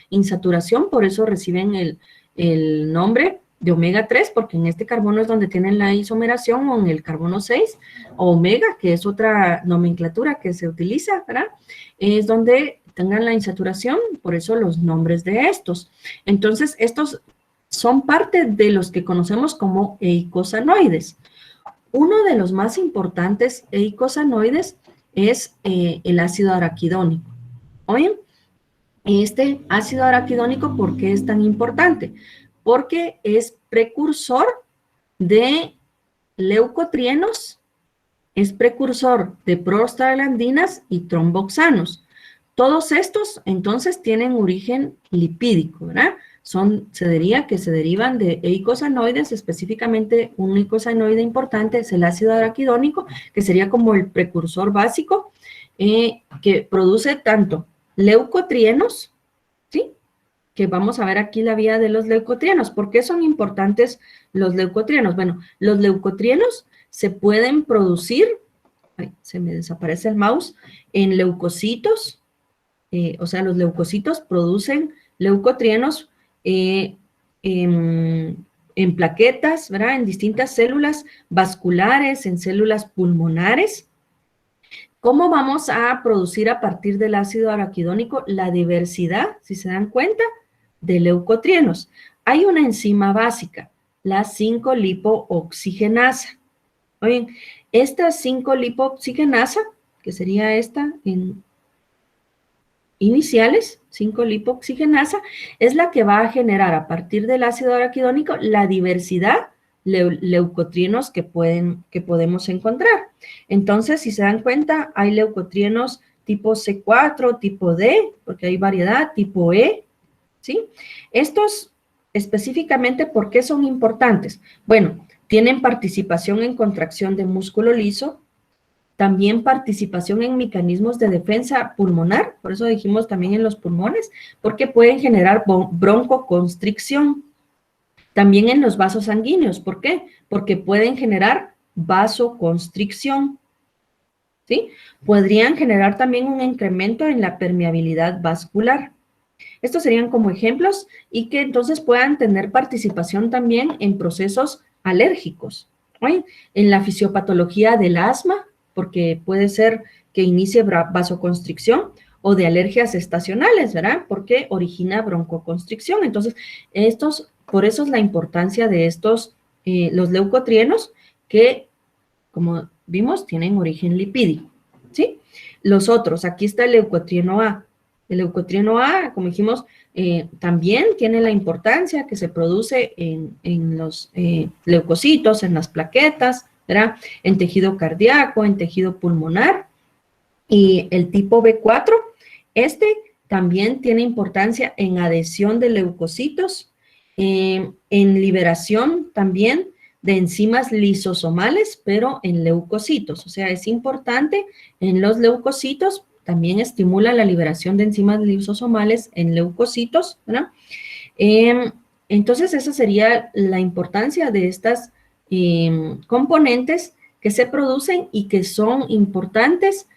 insaturación, por eso reciben el nombre de omega 3, porque en este carbono es donde tienen la isomeración, o en el carbono 6, o omega, que es otra nomenclatura que se utiliza, ¿verdad? Es donde tengan la insaturación, por eso los nombres de estos. Entonces, estos son parte de los que conocemos como eicosanoides. Uno de los más importantes eicosanoides es el ácido araquidónico. ¿Oyen? Este ácido araquidónico, ¿por qué es tan importante? Porque es precursor de leucotrienos, es precursor de prostaglandinas y tromboxanos. Todos estos, entonces, tienen origen lipídico, ¿verdad? Se diría que se derivan de eicosanoides, específicamente un eicosanoide importante es el ácido araquidónico, que sería como el precursor básico, que produce tanto leucotrienos, ¿sí? Que vamos a ver aquí la vía de los leucotrienos. ¿Por qué son importantes los leucotrienos? Bueno, los leucotrienos se pueden producir, ay, se me desaparece el mouse, en leucocitos, o sea, los leucocitos producen leucotrienos en plaquetas, ¿verdad? En distintas células vasculares, en células pulmonares. ¿Cómo vamos a producir a partir del ácido araquidónico la diversidad, si se dan cuenta, de leucotrienos? Hay una enzima básica, la 5-lipooxigenasa. Oye, esta 5-lipoxigenasa, que sería esta en iniciales, 5-lipoxigenasa, es la que va a generar a partir del ácido araquidónico la diversidad leucotrienos que podemos encontrar. Entonces, si se dan cuenta, hay leucotrienos tipo C4, tipo D, porque hay variedad, tipo E, ¿sí? Estos específicamente, ¿por qué son importantes? Bueno, tienen participación en contracción de músculo liso, también participación en mecanismos de defensa pulmonar, por eso dijimos también en los pulmones, porque pueden generar broncoconstricción. También en los vasos sanguíneos, ¿por qué? Porque pueden generar vasoconstricción, ¿sí? Podrían generar también un incremento en la permeabilidad vascular. Estos serían como ejemplos y que entonces puedan tener participación también en procesos alérgicos, ¿sí? En la fisiopatología del asma, porque puede ser que inicie vasoconstricción, o de alergias estacionales, ¿verdad? Porque origina broncoconstricción. Entonces, por eso es la importancia de estos, los leucotrienos, que, como vimos, tienen origen lipídico, ¿sí? Los otros, aquí está el leucotrieno A. El leucotrieno A, como dijimos, también tiene la importancia que se produce en los leucocitos, en las plaquetas, ¿verdad? En tejido cardíaco, en tejido pulmonar. Y el tipo B4, este también tiene importancia en adhesión de leucocitos, en liberación también de enzimas lisosomales, pero en leucocitos. O sea, es importante en los leucocitos, también estimula la liberación de enzimas lisosomales en leucocitos, ¿verdad? Entonces, esa sería la importancia de estas componentes que se producen y que son importantes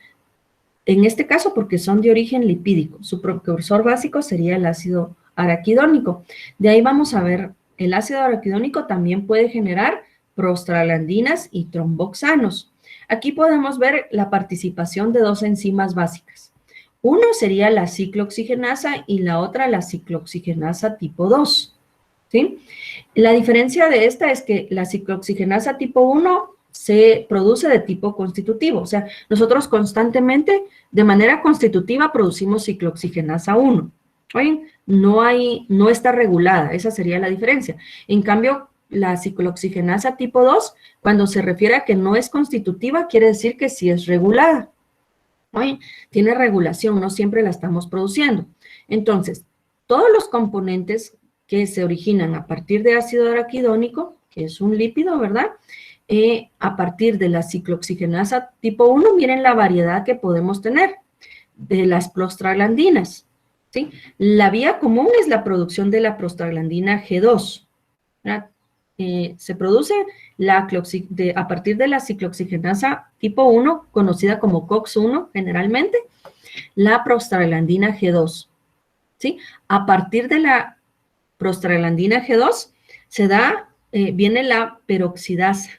en este caso porque son de origen lipídico. Su precursor básico sería el ácido araquidónico. De ahí vamos a ver, el ácido araquidónico también puede generar prostaglandinas y tromboxanos. Aquí podemos ver la participación de dos enzimas básicas. Uno sería la ciclooxigenasa y la otra la ciclooxigenasa tipo 2. ¿Sí? La diferencia de esta es que la ciclooxigenasa tipo 1 se produce de tipo constitutivo, o sea, nosotros constantemente, de manera constitutiva, producimos ciclooxigenasa 1. Oye, no está regulada, esa sería la diferencia. En cambio, la ciclooxigenasa tipo 2, cuando se refiere a que no es constitutiva, quiere decir que sí es regulada. Oye, tiene regulación, no siempre la estamos produciendo. Entonces, todos los componentes que se originan a partir de ácido araquidónico, que es un lípido, ¿verdad? A partir de la ciclooxigenasa tipo 1, miren la variedad que podemos tener de las prostaglandinas, ¿sí? La vía común es la producción de la prostaglandina G2, ¿verdad? Se produce a partir de la ciclooxigenasa tipo 1, conocida como COX-1 generalmente, la prostaglandina G2, ¿sí? A partir de la prostaglandina G2 viene la peroxidasa,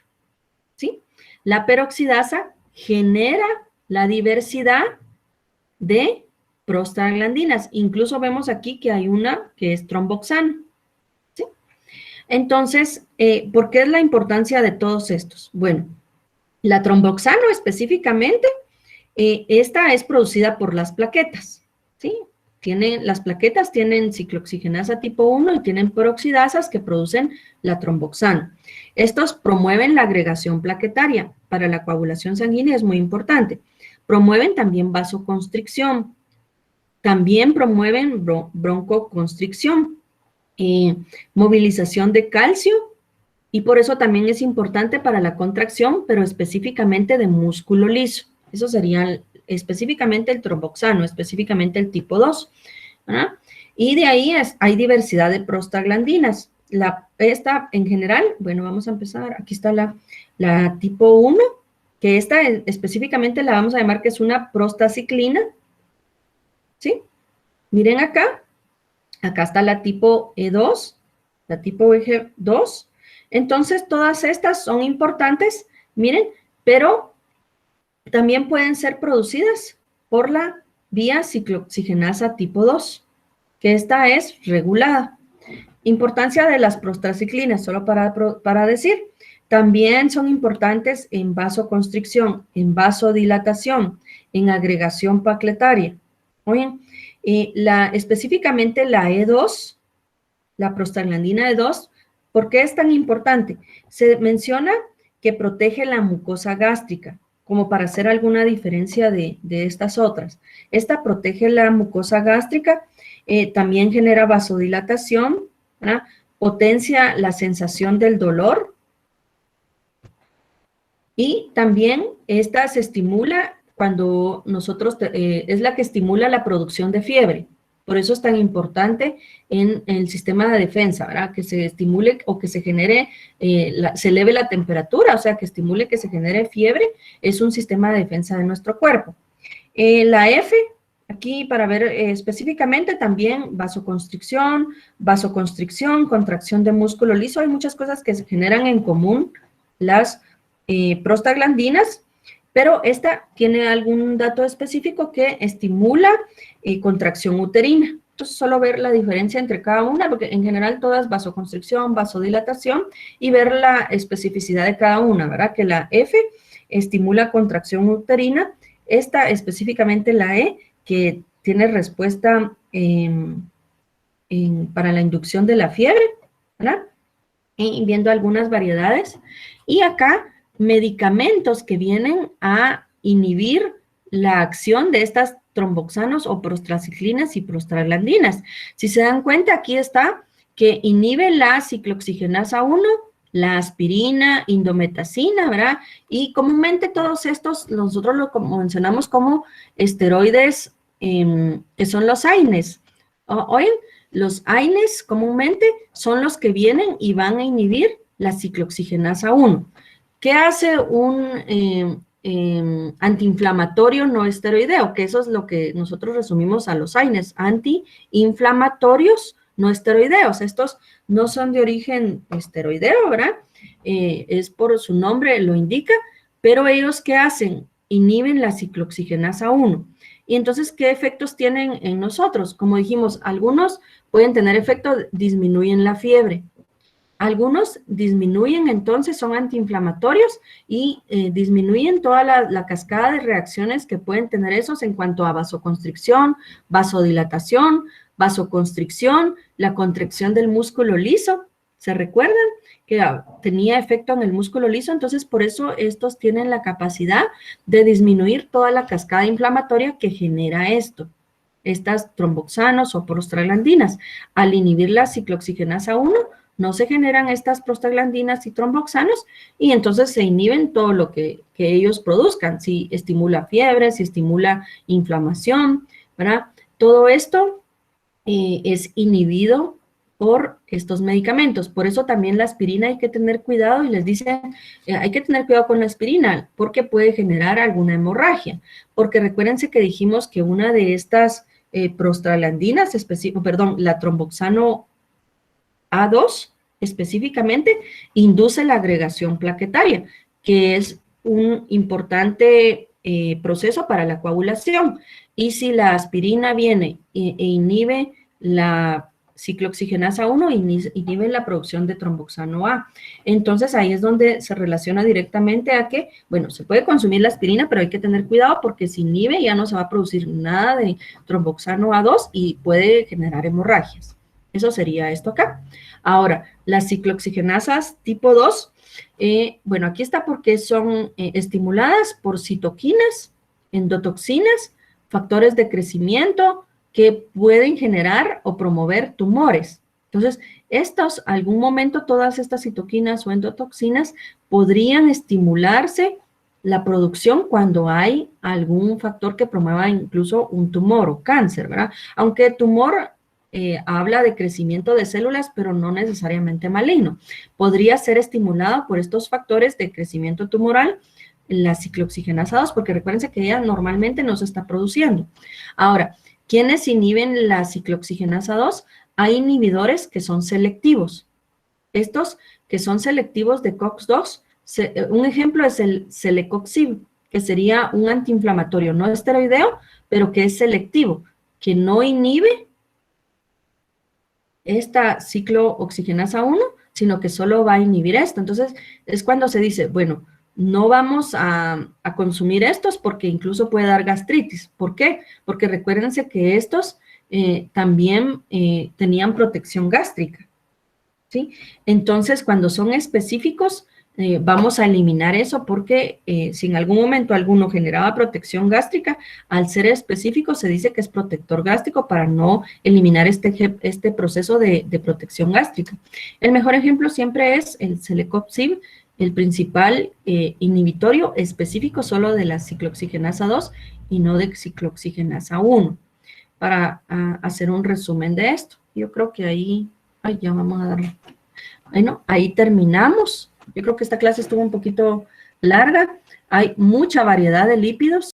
¿sí? La peroxidasa genera la diversidad de prostaglandinas. Incluso vemos aquí que hay una que es tromboxano, ¿sí? Entonces, ¿por qué es la importancia de todos estos? Bueno, la tromboxano específicamente, esta es producida por las plaquetas, ¿sí? Las plaquetas tienen ciclooxigenasa tipo 1 y tienen peroxidasas que producen la tromboxano. Estos promueven la agregación plaquetaria. Para la coagulación sanguínea es muy importante. Promueven también vasoconstricción. También promueven broncoconstricción, movilización de calcio, y por eso también es importante para la contracción, pero específicamente de músculo liso. Eso sería específicamente el tromboxano, específicamente el tipo 2. ¿Ah? Y de ahí hay diversidad de prostaglandinas. Esta en general, bueno, vamos a empezar. Aquí está la tipo 1, que esta específicamente la vamos a llamar que es una prostaciclina. ¿Sí? Miren acá. Acá está la tipo E2, la tipo EG2. Entonces, todas estas son importantes, miren, pero también pueden ser producidas por la vía ciclooxigenasa tipo 2, que esta es regulada. Importancia de las prostaciclinas, solo para decir, También son importantes en vasoconstricción, en vasodilatación, en agregación plaquetaria. Oye, específicamente la E2, la prostaglandina E2, ¿por qué es tan importante? Se menciona que protege la mucosa gástrica, como para hacer alguna diferencia de estas otras. Esta protege la mucosa gástrica, también genera vasodilatación, ¿verdad? Potencia la sensación del dolor, y también esta se estimula cuando es la que estimula la producción de fiebre. Por eso es tan importante en el sistema de defensa, ¿verdad? Que se estimule o que se genere, se eleve la temperatura, o sea, que estimule que se genere fiebre, es un sistema de defensa de nuestro cuerpo. La F, aquí para ver específicamente también vasoconstricción, contracción de músculo liso, hay muchas cosas que se generan en común las prostaglandinas, pero esta tiene algún dato específico que estimula contracción uterina. Entonces, solo ver la diferencia entre cada una, porque en general todas vasoconstricción, vasodilatación, y ver la especificidad de cada una, ¿verdad? Que la F estimula contracción uterina, esta específicamente la E, que tiene respuesta para la inducción de la fiebre, ¿verdad? Y viendo algunas variedades. Y acá, medicamentos que vienen a inhibir la acción de estas tromboxanos o prostraciclinas y prostaglandinas. Si se dan cuenta, aquí está que inhibe la ciclooxigenasa 1, la aspirina, indometacina, ¿verdad? Y comúnmente todos estos, nosotros lo mencionamos como esteroides, que son los AINES. Oye, los AINES comúnmente son los que vienen y van a inhibir la ciclooxigenasa 1. ¿Qué hace un antiinflamatorio no esteroideo? Que eso es lo que nosotros resumimos a los AINES, antiinflamatorios no esteroideos. Estos no son de origen esteroideo, ¿verdad? Es por su nombre, lo indica, pero ellos, ¿qué hacen? Inhiben la ciclooxigenasa 1. Y entonces, ¿qué efectos tienen en nosotros? Como dijimos, algunos pueden tener efecto, disminuyen la fiebre. Algunos disminuyen, entonces son antiinflamatorios y disminuyen toda la cascada de reacciones que pueden tener esos en cuanto a vasoconstricción, vasodilatación, vasoconstricción, la contracción del músculo liso. ¿Se recuerdan? Que tenía efecto en el músculo liso, entonces por eso estos tienen la capacidad de disminuir toda la cascada inflamatoria que genera esto, estas tromboxanos o prostaglandinas. Al inhibir la ciclooxigenasa 1, no se generan estas prostaglandinas y tromboxanos y entonces se inhiben todo lo que ellos produzcan, si estimula fiebre, si estimula inflamación, ¿verdad? Todo esto es inhibido por estos medicamentos. Por eso también la aspirina hay que tener cuidado y les dicen, hay que tener cuidado con la aspirina porque puede generar alguna hemorragia. Porque recuérdense que dijimos que una de estas prostaglandinas, la tromboxano A2 específicamente, induce la agregación plaquetaria, que es un importante proceso para la coagulación. Y si la aspirina viene e inhibe la ciclooxigenasa 1, inhibe la producción de tromboxano A. Entonces, ahí es donde se relaciona directamente a que, bueno, se puede consumir la aspirina, pero hay que tener cuidado porque si inhibe ya no se va a producir nada de tromboxano A2 y puede generar hemorragias. Eso sería esto acá. Ahora, las ciclooxigenasas tipo 2, bueno, aquí está porque son estimuladas por citoquinas, endotoxinas, factores de crecimiento que pueden generar o promover tumores. Entonces, algún momento todas estas citoquinas o endotoxinas podrían estimularse la producción cuando hay algún factor que promueva incluso un tumor o cáncer, ¿verdad? Aunque tumor habla de crecimiento de células, pero no necesariamente maligno. Podría ser estimulado por estos factores de crecimiento tumoral, las ciclooxigenasadas, porque recuérdense que ella normalmente no se está produciendo. Ahora, ¿quiénes inhiben la ciclooxigenasa 2? Hay inhibidores que son selectivos. Estos que son selectivos de COX-2, un ejemplo es el celecoxib, que sería un antiinflamatorio no esteroideo, pero que es selectivo, que no inhibe esta ciclooxigenasa 1, sino que solo va a inhibir esto. Entonces, es cuando se dice, bueno, no vamos a consumir estos porque incluso puede dar gastritis. ¿Por qué? Porque recuérdense que estos también tenían protección gástrica, ¿sí? Entonces, cuando son específicos, vamos a eliminar eso porque si en algún momento alguno generaba protección gástrica, al ser específico se dice que es protector gástrico para no eliminar este proceso de protección gástrica. El mejor ejemplo siempre es el Celecoxib, el principal inhibitorio específico solo de la ciclooxigenasa 2 y no de ciclooxigenasa 1, para hacer un resumen de esto. Yo creo que ahí, ya vamos a darle. Bueno, ahí terminamos. Yo creo que esta clase estuvo un poquito larga. Hay mucha variedad de lípidos.